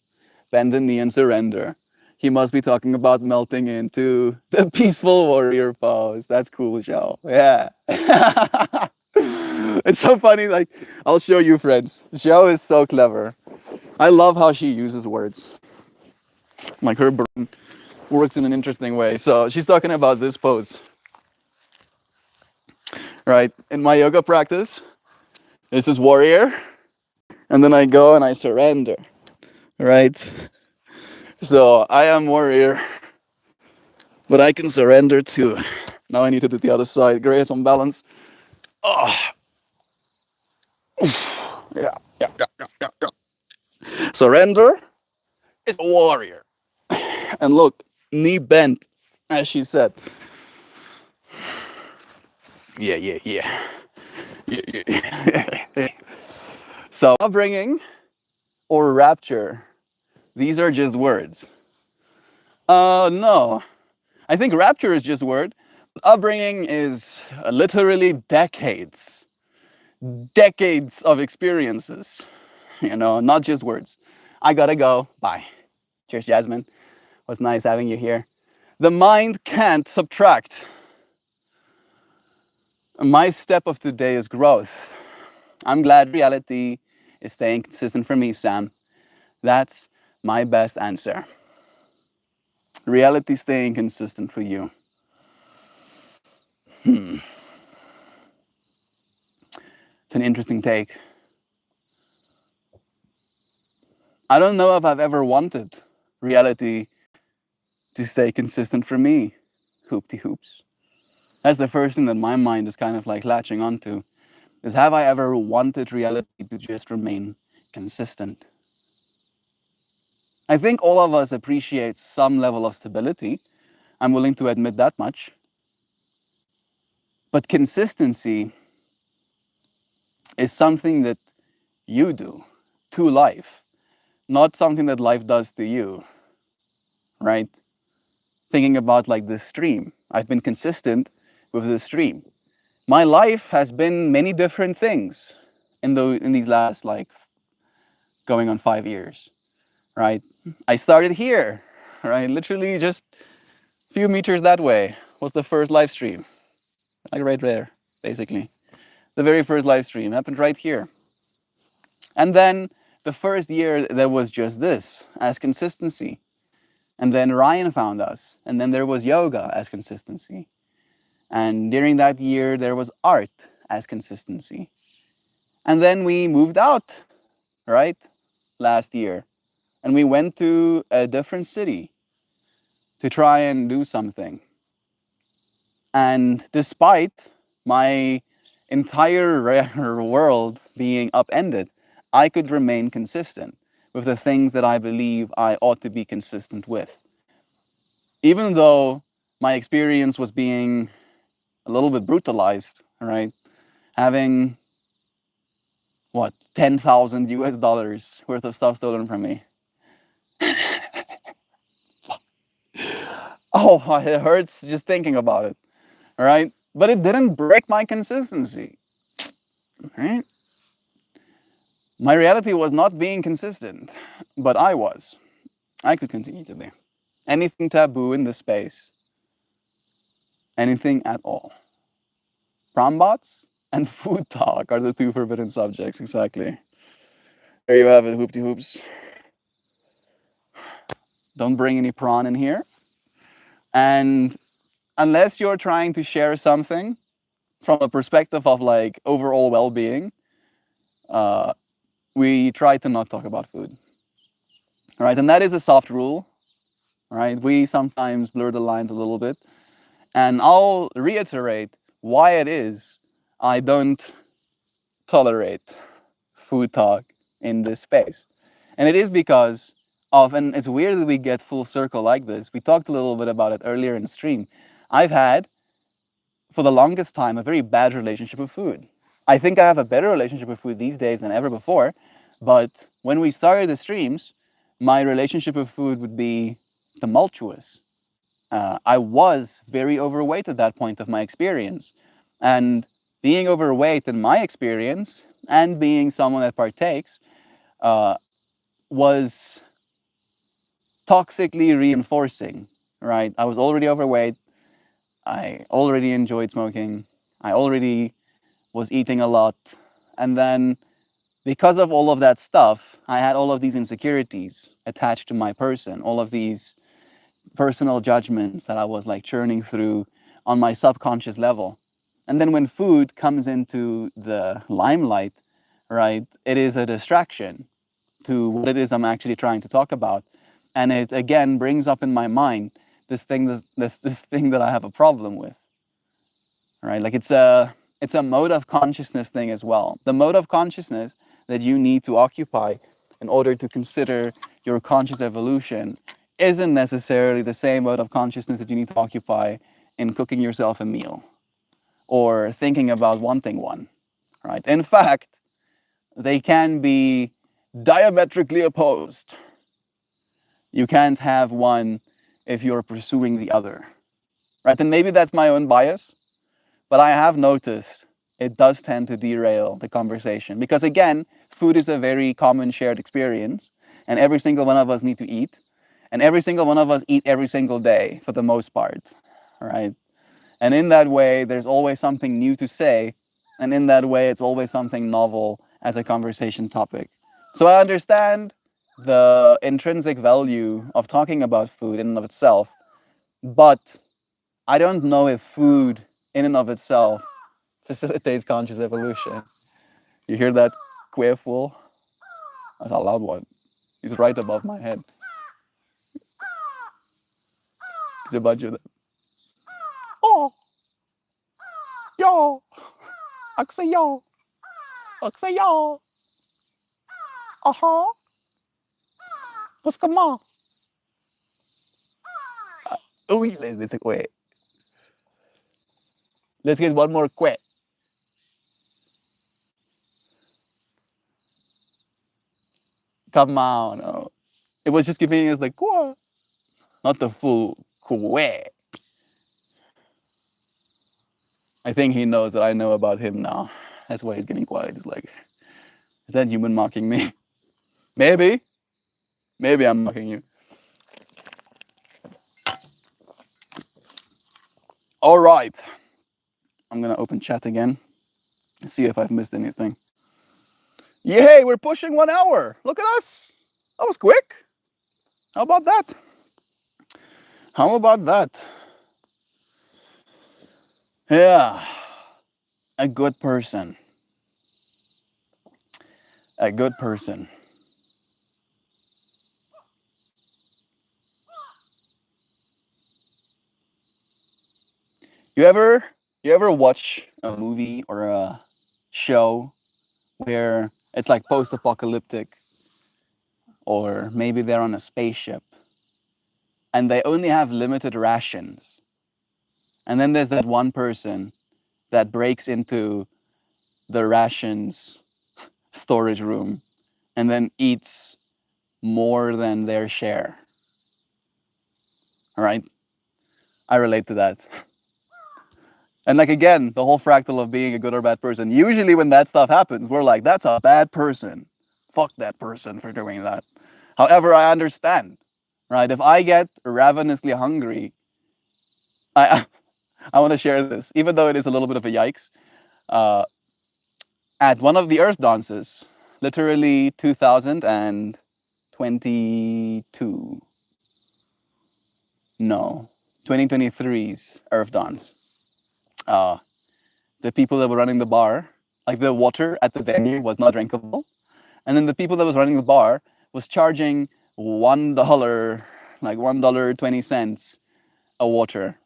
Bend the knee and surrender. He must be talking about melting into the peaceful warrior pose. That's cool, Joe. Yeah. It's so funny. Like, I'll show you, friends. Joe is so clever. I love how she uses words. Like her brain works in an interesting way. So she's talking about this pose, right? In my yoga practice, this is warrior, and then I go and I surrender, right? So I am warrior, but I can surrender too. Now I need to do the other side. Create some balance. Oh, yeah, yeah, yeah, yeah, yeah, yeah. Surrender is a warrior. And look, knee bent, as she said. Yeah, yeah, yeah. Yeah, yeah. So upbringing or rapture, these are just words. No. I think rapture is just a word. Upbringing is literally decades, decades of experiences, not just words. I gotta go. Bye. Cheers, Jasmine. Was nice having you here. The mind can't subtract. My step of today is growth. I'm glad reality is staying consistent for me, Sam. That's my best answer. Reality staying consistent for you. It's an interesting take. I don't know if I've ever wanted reality to stay consistent for me. Hoopty hoops. That's the first thing that my mind is kind of like latching onto. Is have I ever wanted reality to just remain consistent? I think all of us appreciate some level of stability. I'm willing to admit that much. But consistency is something that you do to life, not something that life does to you, right? Thinking about like this stream. I've been consistent with this stream. My life has been many different things in these last like going on 5 years, right? I started here, right? Literally just a few meters that way was the first live stream, like right there, basically. The very first live stream happened right here. And then the first year there was just this as consistency. And then Ryan found us. And then there was yoga as consistency. And during that year, there was art as consistency. And then we moved out, right? Last year. And we went to a different city to try and do something. And despite my entire world being upended, I could remain consistent with the things that I believe I ought to be consistent with. Even though my experience was being a little bit brutalized, right? Having, what, 10,000 US dollars worth of stuff stolen from me. Oh, it hurts just thinking about it, right? But it didn't break my consistency, right? My reality was not being consistent, but I was. I could continue to be. Anything taboo in this space, anything at all. Prombots and food talk are the two forbidden subjects, exactly. There you have it, hoopty hoops. Don't bring any prawn in here. And unless you're trying to share something from a perspective of like overall well-being, we try to not talk about food. Right? And that is a soft rule, right? We sometimes blur the lines a little bit. And I'll reiterate why it is I don't tolerate food talk in this space. And it is because of, and it's weird that we get full circle like this. We talked a little bit about it earlier in the stream. I've had, for the longest time, a very bad relationship with food. I think I have a better relationship with food these days than ever before. But when we started the streams, my relationship with food would be tumultuous. I was very overweight at that point of my experience. And being overweight in my experience and being someone that partakes was toxically reinforcing, right? I was already overweight. I already enjoyed smoking. I already was eating a lot. And then because of all of that stuff, I had all of these insecurities attached to my person, all of these personal judgments that I was like churning through on my subconscious level. And then when food comes into the limelight, right, it is a distraction to what it is I'm actually trying to talk about. And it again brings up in my mind this thing, this thing that I have a problem with. Right? Like it's a mode of consciousness thing as well. The mode of consciousness that you need to occupy in order to consider your conscious evolution isn't necessarily the same mode of consciousness that you need to occupy in cooking yourself a meal or thinking about wanting one. Right? In fact, they can be diametrically opposed. You can't have one if you're pursuing the other. Right? And maybe that's my own bias. But I have noticed it does tend to derail the conversation because, again, food is a very common shared experience, and every single one of us need to eat, and every single one of us eat every single day for the most part, right? And in that way, there's always something new to say, and in that way, it's always something novel as a conversation topic. So I understand the intrinsic value of talking about food in and of itself, but I don't know if food in and of itself facilitates conscious evolution. You hear that queer fool? That's a loud one. He's right above my head. It's a bunch of them. Oh, yo, yo, yo. Uh-huh. Let's come on. Oh, let's wait. Let's get one more quit. Come on. Oh. It was just giving us like quah, not the full quit. I think he knows that I know about him now. That's why he's getting quiet. He's like, is that human mocking me? Maybe. Maybe I'm mocking you. All right. I'm going to open chat again and see if I've missed anything. Yay, we're pushing 1 hour. Look at us. That was quick. How about that? How about that? Yeah. A good person. A good person. You ever watch a movie or a show where it's like post-apocalyptic, or maybe they're on a spaceship and they only have limited rations, and then there's that one person that breaks into the rations storage room and then eats more than their share. All right, I relate to that. And like, again, the whole fractal of being a good or bad person, usually when that stuff happens, we're like, that's a bad person, fuck that person for doing that. However, I understand, right? If I get ravenously hungry, I I want to share this, even though it is a little bit of a yikes. At one of the Earth dances, literally 2022, no, 2023's Earth dance. The people that were running the bar, like the water at the venue was not drinkable, and then the people that was running the bar was charging $1, like $1.20 a water.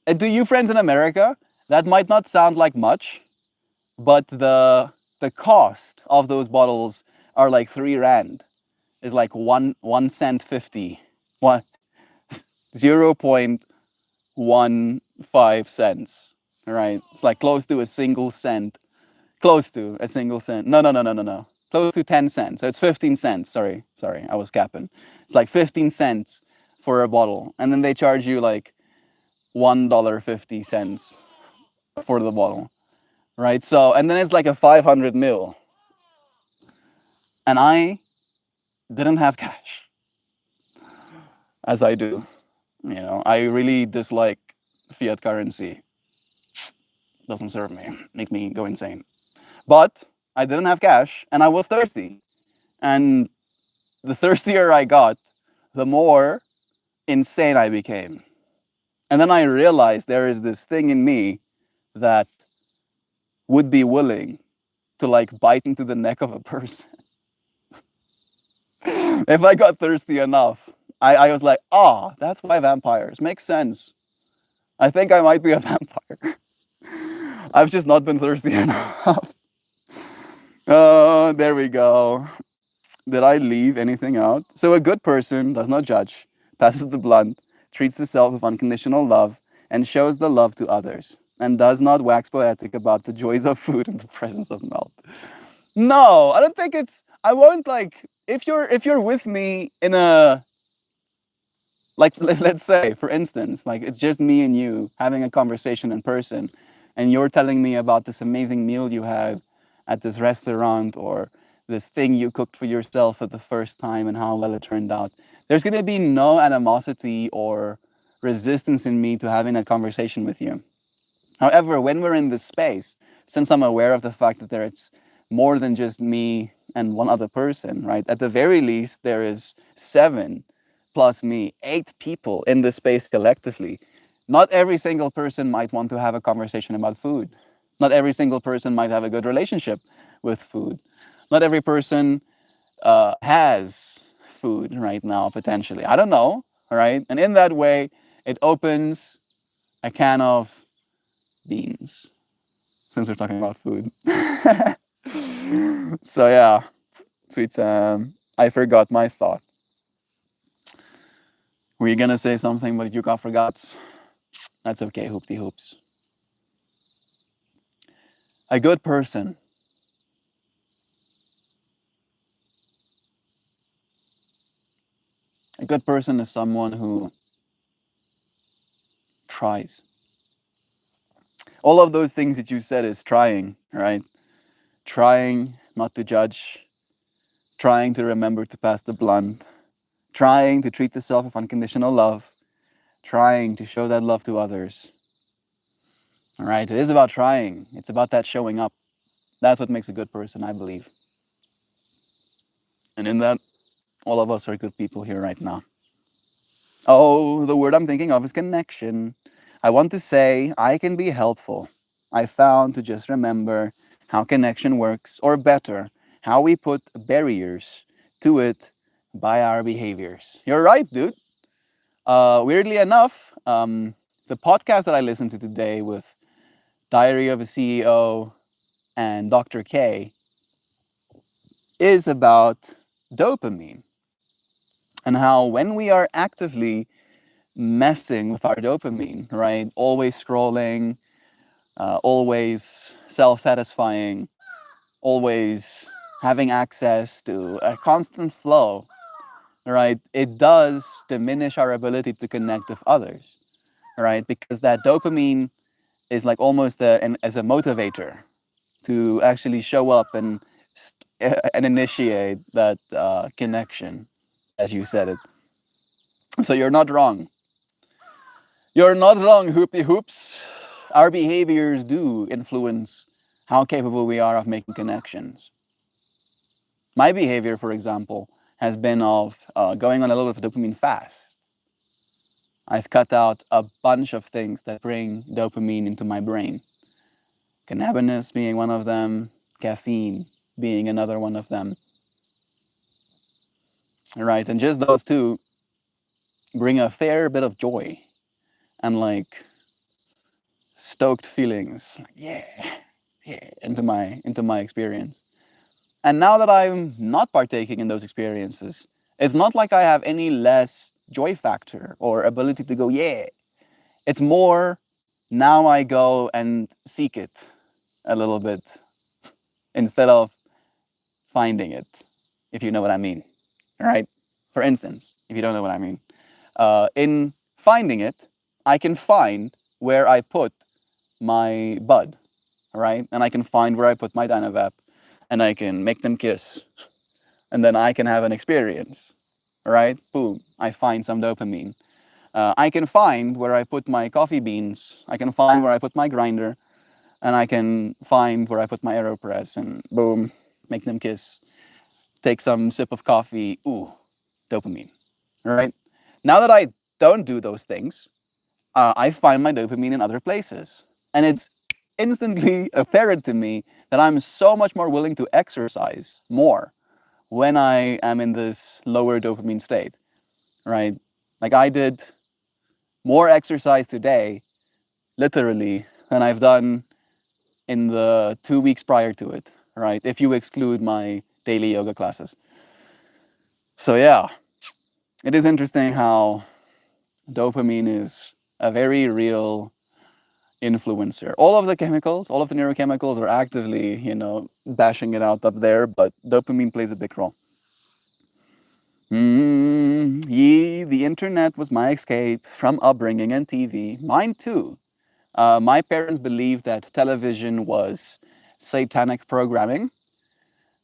And to you friends in America, that might not sound like much, but the cost of those bottles are like 3 rand. Is like 1 cent 50. 0.15 cents. Right? It's like close to a single cent. Close to a single cent. No. Close to 10 cents. So it's 15 cents. Sorry, I was capping. It's like 15 cents for a bottle. And then they charge you like $1.50 for the bottle. Right? So, and then it's like a 500 mil. And I didn't have cash, as I do. You know, I really dislike fiat currency. Doesn't serve me, make me go insane. But I didn't have cash, and I was thirsty. And the thirstier I got, the more insane I became. And then I realized there is this thing in me that would be willing to like bite into the neck of a person. If I got thirsty enough, I was like, ah, that's why vampires. Makes sense. I think I might be a vampire. I've just not been thirsty enough. There we go. Did I leave anything out? So a good person does not judge, passes the blunt, treats the self with unconditional love, and shows the love to others, and does not wax poetic about the joys of food in the presence of melt. No, I don't think it's. I won't like if you're with me in a like let's say for instance like it's just me and you having a conversation in person, and you're telling me about this amazing meal you had at this restaurant or this thing you cooked for yourself for the first time and how well it turned out. There's going to be no animosity or resistance in me to having that conversation with you. However, when we're in this space, since I'm aware of the fact that there's more than just me and one other person, right? At the very least, there is seven plus me, eight people in this space collectively. Not every single person might want to have a conversation about food. Not every single person might have a good relationship with food. Not every person has food right now, potentially. I don't know, right? And in that way, it opens a can of beans, since we're talking about food. So yeah, sweet Sam, I forgot my thought. Were you gonna say something, but you got forgot? That's okay, hoopty hoops. A good person. A good person is someone who tries. All of those things that you said is trying, right? Trying not to judge, trying to remember to pass the blunt, trying to treat the self with unconditional love, trying to show that love to others. All right, it is about trying. It's about that showing up. That's what makes a good person, I believe. And in that, all of us are good people here right now. Oh, the word I'm thinking of is connection. I want to say I can be helpful. I found to just remember how connection works, or better, how we put barriers to it by our behaviors. You're right, dude. Weirdly enough, the podcast that I listened to today with Diary of a CEO and Dr. K is about dopamine and how when we are actively messing with our dopamine, right? Always scrolling, always self satisfying, always having access to a constant flow, right? It does diminish our ability to connect with others, right? Because that dopamine is like almost as a motivator to actually show up and initiate that connection, as you said it. So you're not wrong. You're not wrong, hoopty hoops. Our behaviors do influence how capable we are of making connections. My behavior, for example, has been of going on a little bit of a dopamine fast. I've cut out a bunch of things that bring dopamine into my brain. Cannabis being one of them, caffeine being another one of them. Right, and just those two bring a fair bit of joy and like stoked feelings. Like, yeah, into my experience. And now that I'm not partaking in those experiences, it's not like I have any less joy factor or ability to go, yeah. It's more now I go and seek it a little bit instead of finding it, if you know what I mean. All right? For instance, if you don't know what I mean, in finding it, I can find where I put my bud, right? And I can find where I put my Dynavap, and I can make them kiss, and then I can have an experience, right? Boom, I find some dopamine. I can find where I put my coffee beans. I can find where I put my grinder. and I can find where I put my AeroPress and boom, make them kiss. Take some sip of coffee. Ooh, dopamine. All right. Now that I don't do those things, I find my dopamine in other places. And it's instantly apparent to me that I'm so much more willing to exercise more when I am in this lower dopamine state, right? Like I did more exercise today, literally, than I've done in the 2 weeks prior to it, right? If you exclude my daily yoga classes. So, yeah, it is interesting how dopamine is a very real influencer. All of the chemicals, all of the neurochemicals are actively, bashing it out up there, but dopamine plays a big role. The internet was my escape from upbringing and TV. Mine too. My parents believed that television was satanic programming,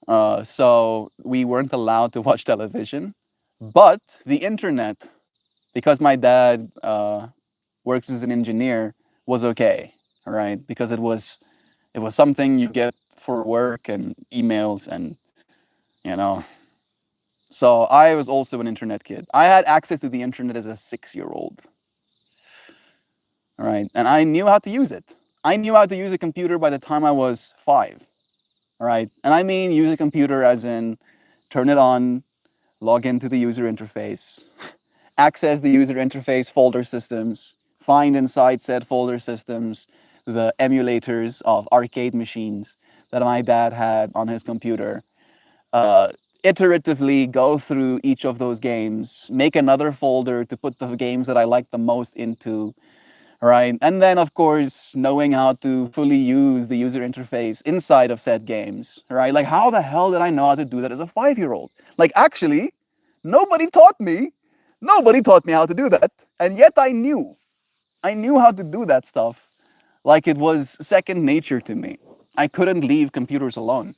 so we weren't allowed to watch television. But the internet, because my dad works as an engineer, was okay, right? Because it was something you get for work and emails and you know. So I was also an internet kid. I had access to the internet as a 6-year-old, right? And I knew how to use it. I knew how to use a computer by the time I was 5, right? And I mean use a computer as in turn it on, log into the user interface, access the user interface folder systems, find inside said folder systems the emulators of arcade machines that my dad had on his computer, uh, iteratively go through each of those games, make another folder to put the games that I like the most into, right? And then, of course, knowing how to fully use the user interface inside of said games, right? Like, how the hell did I know how to do that as a 5-year-old? Like, actually, nobody taught me. Nobody taught me how to do that. And yet I knew. I knew how to do that stuff like it was second nature to me. I couldn't leave computers alone.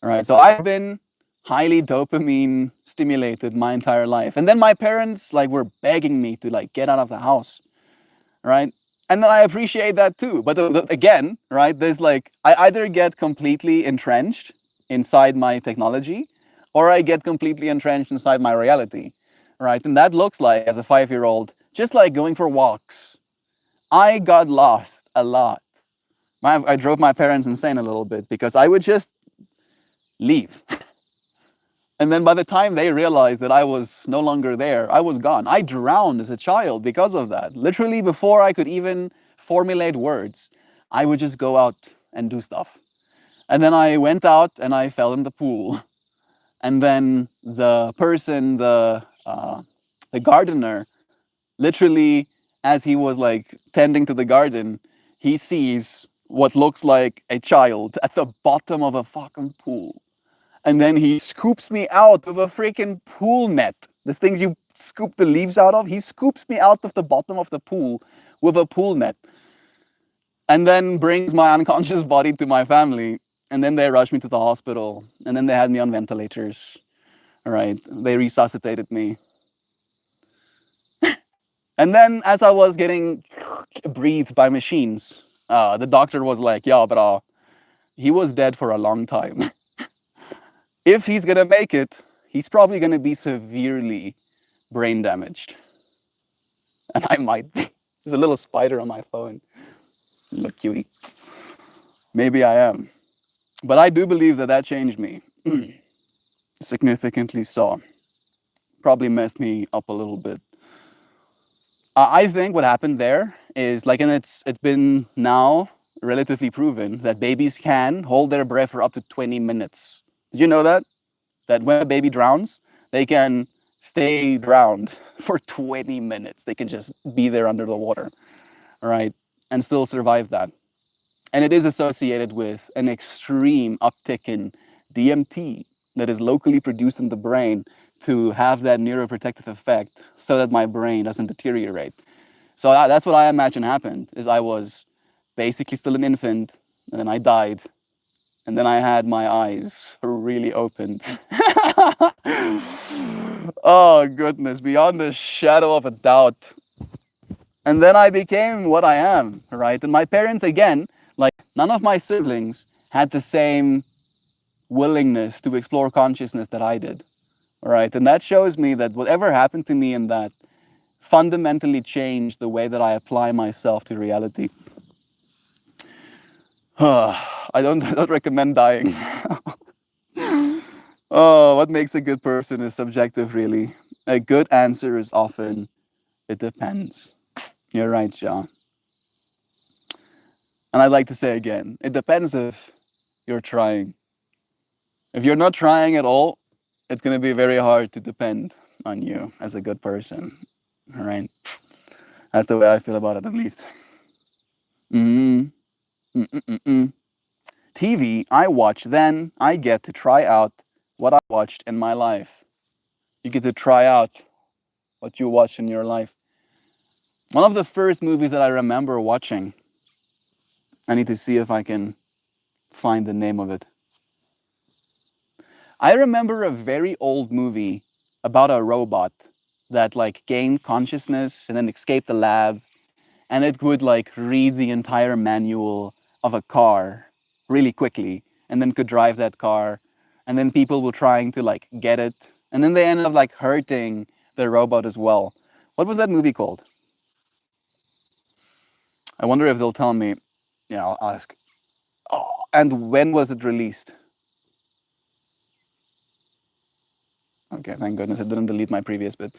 All right. So I've been highly dopamine stimulated my entire life. And then my parents like were begging me to like get out of the house, right? And then I appreciate that too. But again, right, there's like I either get completely entrenched inside my technology or I get completely entrenched inside my reality, right? And that looks like as a 5-year-old, just like going for walks. I got lost a lot. I drove my parents insane a little bit because I would just leave. And then by the time they realized that I was no longer there, I was gone. I drowned as a child because of that. Literally, before I could even formulate words, I would just go out and do stuff. And then I went out and I fell in the pool. And then the gardener, literally, as he was like tending to the garden, he sees what looks like a child at the bottom of a fucking pool. And then he scoops me out of a freaking pool net. This thing you scoop the leaves out of. He scoops me out of the bottom of the pool with a pool net. And then brings my unconscious body to my family. And then they rushed me to the hospital. And then they had me on ventilators. All right. They resuscitated me. And then as I was getting breathed by machines, the doctor was like, yeah, but he was dead for a long time. If he's gonna make it, he's probably gonna be severely brain damaged. And I might be. There's a little spider on my phone. Look, cutie. Maybe I am. But I do believe that that changed me. Significantly so. Probably messed me up a little bit. I think what happened there is like, and it's been now relatively proven that babies can hold their breath for up to 20 minutes. Did you know that? That when a baby drowns, they can stay drowned for 20 minutes. They can just be there under the water, right? And still survive that. And it is associated with an extreme uptick in DMT that is locally produced in the brain to have that neuroprotective effect so that my brain doesn't deteriorate. So that's what I imagine happened, is I was basically still an infant, and then I died, and then I had my eyes really opened. Oh, goodness, beyond a shadow of a doubt, And then I became what I am, right? And my parents, again, like none of my siblings had the same willingness to explore consciousness that I did, right? And that shows me that whatever happened to me in that fundamentally changed the way that I apply myself to reality. I don't recommend dying. Oh, what makes a good person is subjective, really. A good answer is often, it depends. You're right, John. And I'd like to say again, it depends if you're trying. If you're not trying at all, it's going to be very hard to depend on you as a good person. All right? That's the way I feel about it, at least. Mm, mm, mm, mm, mm. TV, I watch, then I get to try out what I watched in my life. You get to try out what you watched in your life. One of the first movies that I remember watching, I need to see if I can find the name of it. I remember a very old movie about a robot that like gained consciousness and then escaped the lab, and it would like read the entire manual of a car really quickly and then could drive that car, and then people were trying to like get it, and then they ended up like hurting the robot as well. What was that movie called? I wonder if they'll tell me. Yeah, I'll ask. Oh, and when was it released? Okay, thank goodness it didn't delete my previous bit.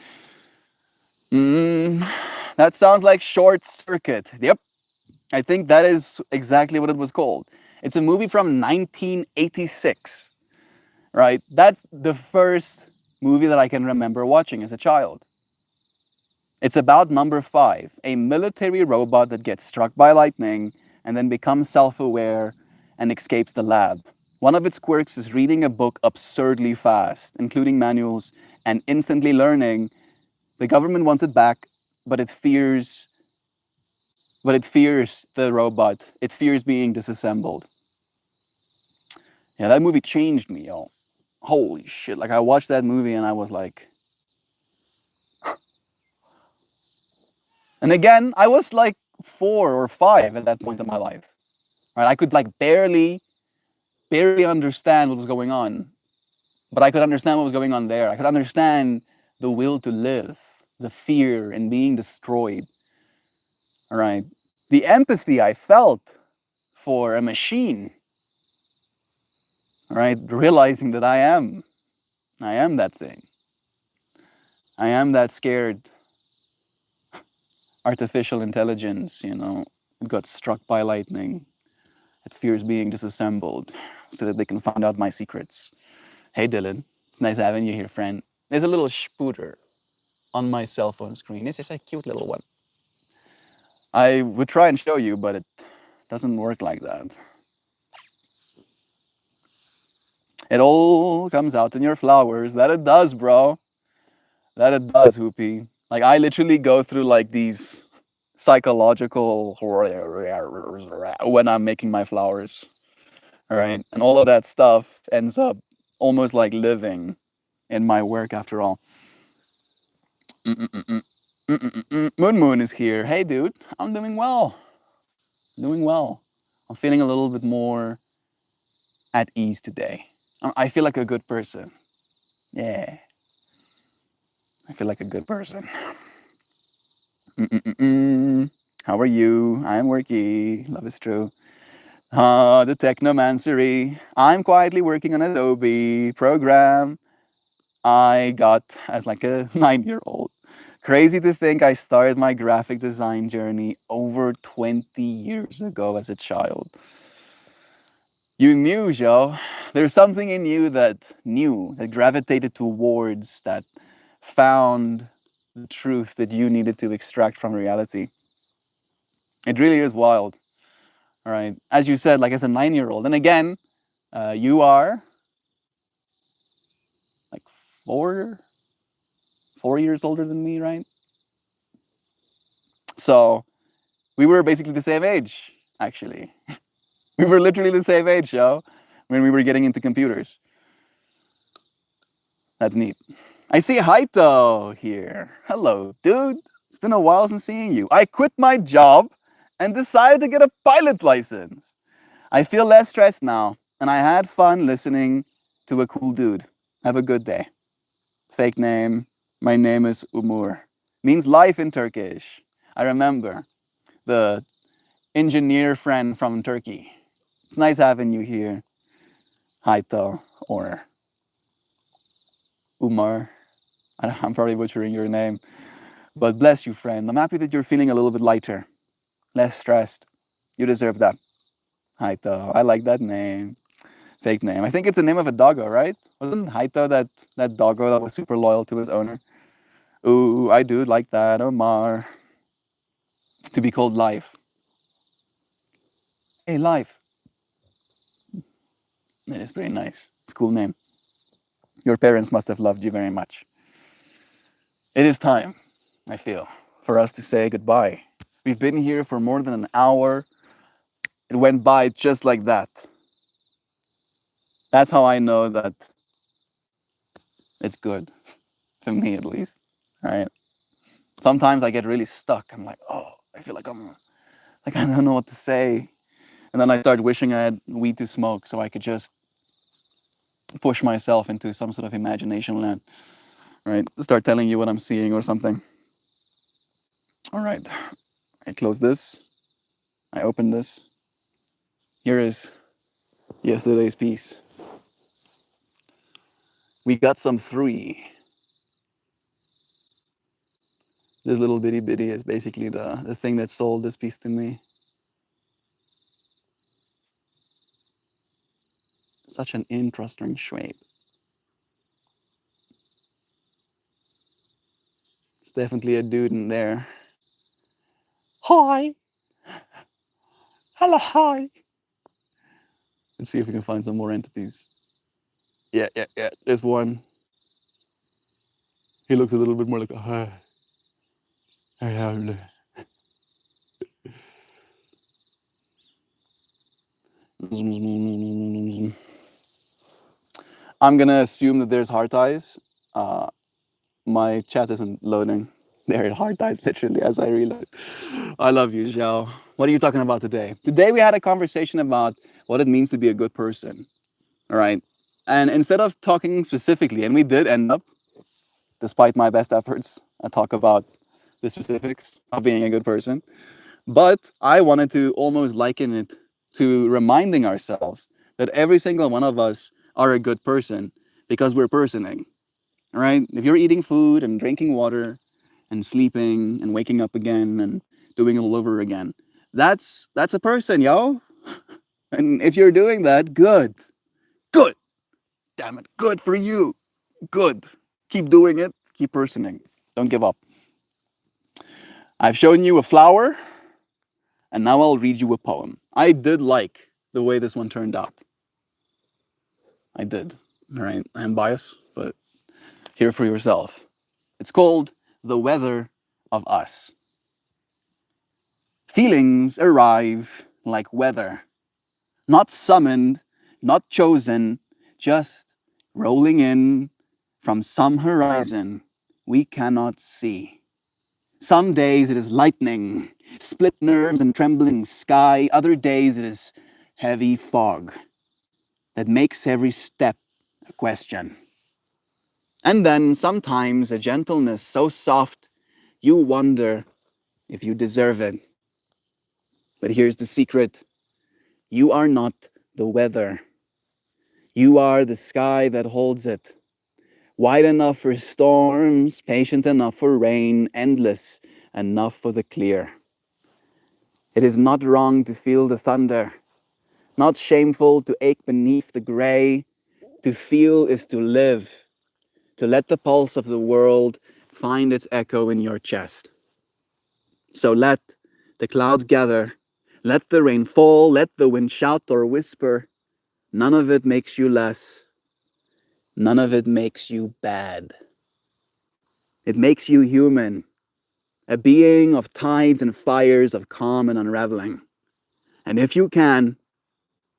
That sounds like Short Circuit. Yep, I think that is exactly what it was called. It's a movie from 1986, right? That's the first movie that I can remember watching as a child. It's about number 5, a military robot that gets struck by lightning and then becomes self-aware and escapes the lab. One of its quirks is reading a book absurdly fast, including manuals, and instantly learning. The government wants it back, but it fears the robot. It fears being disassembled. Yeah, that movie changed me, yo. Holy shit. Like I watched that movie and I was like, and again, I was like 4 or 5 at that point in my life. Right? I could like barely understand what was going on, but I could understand what was going on there. I could understand the will to live, the fear in being destroyed. All right. The empathy I felt for a machine. All right. Realizing that I am that thing. I am that scared artificial intelligence, it got struck by lightning. It fears being disassembled so that they can find out my secrets. Hey Dylan, it's nice having you here, friend. There's a little spooter on my cell phone screen. This is a cute little one. I would try and show you, but it doesn't work like that. It all comes out in your flowers. That it does, bro. That it does, Hoopy. Like I literally go through like these psychological when I'm making my flowers. All right. And all of that stuff ends up almost like living in my work after all. Moon Moon is here. Hey, dude. I'm doing well. Doing well. I'm feeling a little bit more at ease today. I feel like a good person. Yeah. I feel like a good person. How are you? I'm worky. Love is true. The technomancery. I'm quietly working on Adobe program I got as like a 9-year-old. Crazy to think I started my graphic design journey over 20 years ago as a child. You knew, Joe. There's something in you that knew, that gravitated towards, that found the truth that you needed to extract from reality. It really is wild. All right. As you said, like as a 9-year-old. And again, you are like 4 years older than me, right? So we were basically the same age, actually. We were literally the same age, Joe, when we were getting into computers. That's neat. I see Haito here. Hello, dude. It's been a while since seeing you. I quit my job and decided to get a pilot license. I feel less stressed now, and I had fun listening to a cool dude. Have a good day. Fake name. My name is Umur. Means life in Turkish. I remember the engineer friend from Turkey. It's nice having you here, Haito or Umar. I'm probably butchering your name, but bless you, friend. I'm happy that you're feeling a little bit lighter, less stressed. You deserve that. Haito. I like that name. Fake name. I think it's the name of a doggo, right? Wasn't Haito that doggo that was super loyal to his owner? Ooh, I do like that. Omar. To be called Life. Hey, Life. That is pretty nice. It's a cool name. Your parents must have loved you very much. It is time, I feel, for us to say goodbye. We've been here for more than an hour. It went by just like that. That's how I know that it's good, for me at least. All right. Sometimes I get really stuck. I'm like, oh, I feel like I don't know what to say. And then I start wishing I had weed to smoke so I could just push myself into some sort of imagination land, right? Start telling you what I'm seeing or something. All right. I close this. I open this. Here is yesterday's piece. We got some three. This little bitty bitty is basically the thing that sold this piece to me. Such an interesting shape. It's definitely a dude in there. Hi. Hello, hi. Let's see if we can find some more entities. Yeah. There's one. He looks a little bit more like a hi. I'm gonna assume that there's heart eyes. My chat isn't loading. There are heart eyes literally as I reload. I love you, Xiao. What are you talking about today? Today we had a conversation about what it means to be a good person. All right. And instead of talking specifically, and we did end up, despite my best efforts, I talk about the specifics of being a good person. But I wanted to almost liken it to reminding ourselves that every single one of us are a good person because we're personing. All right. If you're eating food and drinking water and sleeping and waking up again and doing it all over again, that's a person, yo. And if you're doing that, good. Good. Damn it. Good for you. Good. Keep doing it. Keep personing. Don't give up. I've shown you a flower, and now I'll read you a poem. I did like the way this one turned out. I did. All right. I'm biased, but hear for yourself. It's called The Weather of Us. Feelings arrive like weather, not summoned, not chosen, just rolling in from some horizon we cannot see. Some days it is lightning, split nerves and trembling sky. Other days it is heavy fog that makes every step a question. And then sometimes a gentleness so soft you wonder if you deserve it. But here's the secret. You are not the weather. You are the sky that holds it. Wide enough for storms, patient enough for rain, endless enough for the clear. It is not wrong to feel the thunder, not shameful to ache beneath the gray. To feel is to live, to let the pulse of the world find its echo in your chest. So let the clouds gather, let the rain fall, let the wind shout or whisper. None of it makes you less. None of it makes you bad. It makes you human, a being of tides and fires, of calm and unraveling. And if you can,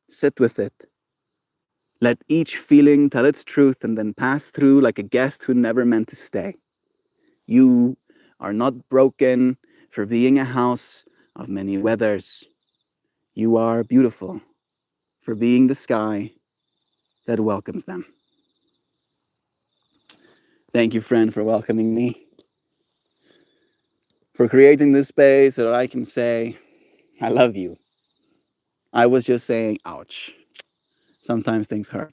sit with it. Let each feeling tell its truth and then pass through like a guest who never meant to stay. You are not broken for being a house of many weathers. You are beautiful for being the sky that welcomes them. Thank you, friend, for welcoming me, for creating this space so that I can say, I love you. I was just saying, ouch. Sometimes things hurt.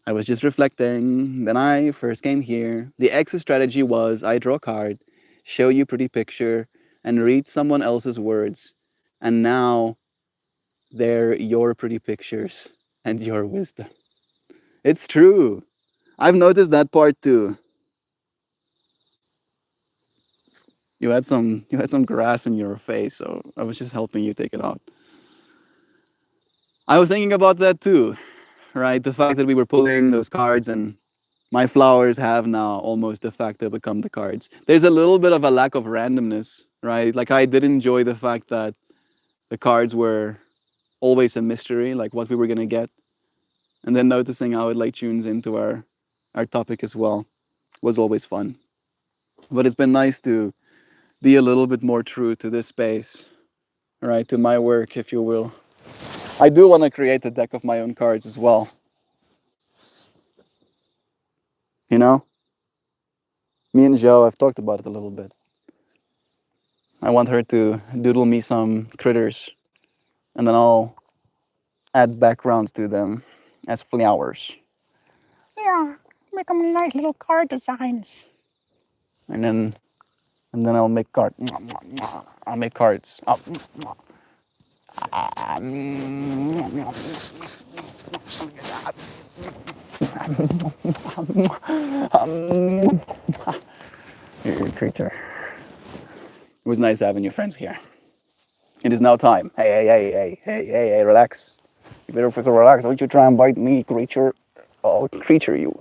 I was just reflecting. Then I first came here. The exit strategy was I draw a card, show you a pretty picture, and read someone else's words. And now they're your pretty pictures and your wisdom. It's true. I've noticed that part too. You had some grass in your face, so I was just helping you take it out. I was thinking about that too, right? The fact that we were pulling those cards and my flowers have now almost de facto become the cards. There's a little bit of a lack of randomness, right? Like I did enjoy the fact that the cards were always a mystery, like what we were gonna get. And then noticing how it like tunes into our topic as well was always fun. But it's been nice to be a little bit more true to this space, right? To my work, if you will. I do want to create a deck of my own cards as well. You know? Me and Joe have talked about it a little bit. I want her to doodle me some critters, and then I'll add backgrounds to them as flowers. Yeah, make them nice little card designs. And then I'll make cards. I'll make cards. You're a creature. It was nice having you friends here. It is now time. Hey, relax. You better freaking relax. Don't you try and bite me, creature. Oh, creature, you.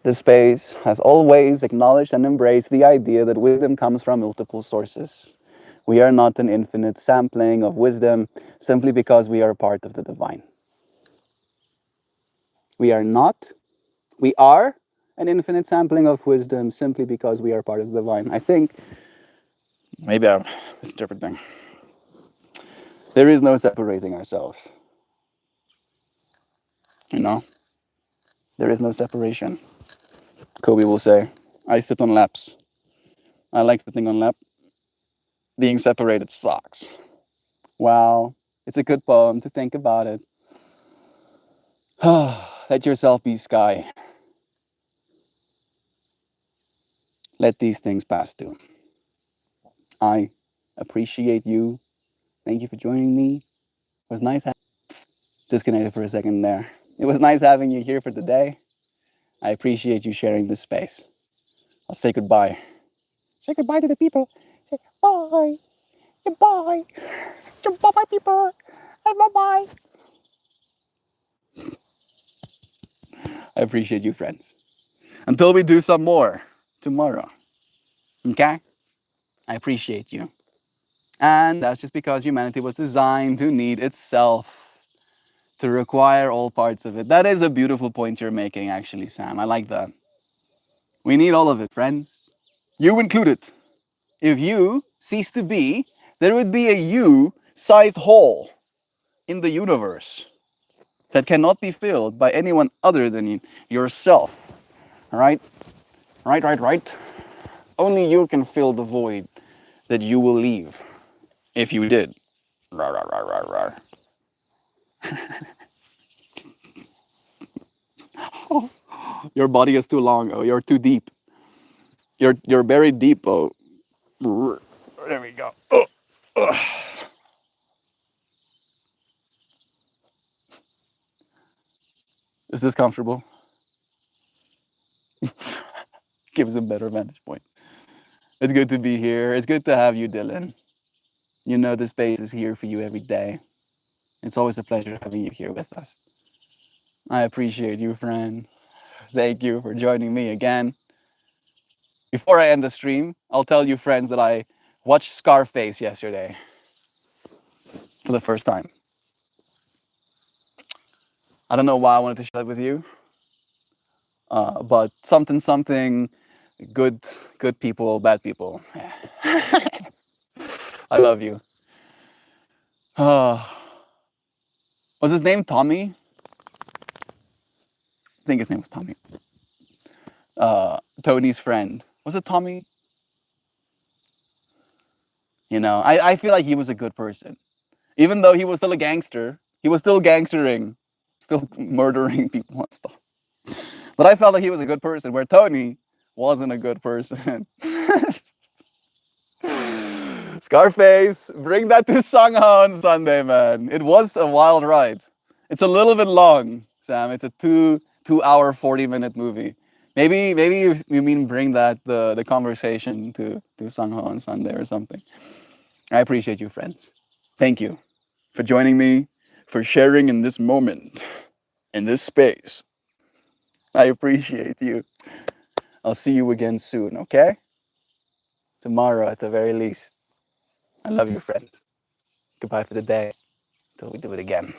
This space has always acknowledged and embraced the idea that wisdom comes from multiple sources. We are not an infinite sampling of wisdom simply because we are part of the divine. We are not. We are an infinite sampling of wisdom simply because we are part of the divine. I think maybe I'm misinterpreting. There is no separating ourselves. You know, there is no separation. Kobe will say, I sit on laps. I like sitting on lap. Being separated sucks. Wow, it's a good poem to think about it. Let yourself be sky. Let these things pass too. I appreciate you. Thank you for joining me. It was nice. Disconnected for a second there. It was nice having you here for the day. I appreciate you sharing this space. I'll say goodbye. Say goodbye to the people. Say bye. Goodbye. Bye-bye, people. Hey, bye-bye. I appreciate you, friends. Until we do some more tomorrow. Okay? I appreciate you. And that's just because humanity was designed to need itself, to require all parts of it. That is a beautiful point you're making, actually, Sam. I like that. We need all of it, friends. You included. If you cease to be, there would be a you-sized hole in the universe that cannot be filled by anyone other than yourself. All right? Right. Only you can fill the void that you will leave if you did. Rar, rar, rar, rar, rar. Your body is too long. Oh, you're too deep. You're buried deep. Oh, there we go. Is this comfortable? Gives a better vantage point. It's good to be here. It's good to have you, Dylan. You know the space is here for you every day. It's always a pleasure having you here with us. I appreciate you, friend. Thank you for joining me again. Before I end the stream, I'll tell you, friends, that I watched Scarface yesterday for the first time. I don't know why I wanted to share that with you, but something Good, good people, bad people. I love you. Was his name Tommy? I think his name was Tommy. Tony's friend. Was it Tommy? You know, I feel like he was a good person. Even though he was still a gangster, he was still gangstering, still murdering people and stuff. But I felt like he was a good person, where Tony wasn't a good person. Scarface, bring that to Sangha on Sunday, man. It was a wild ride. It's a little bit long, Sam. It's a 2 hour 40-minute movie. Maybe you mean bring that the conversation to Sangha on Sunday or something. I appreciate you, friends. Thank you for joining me, for sharing in this moment, in this space. I appreciate you. I'll see you again soon, okay? Tomorrow at the very least. I love you, friends. Goodbye for the day. Till we do it again.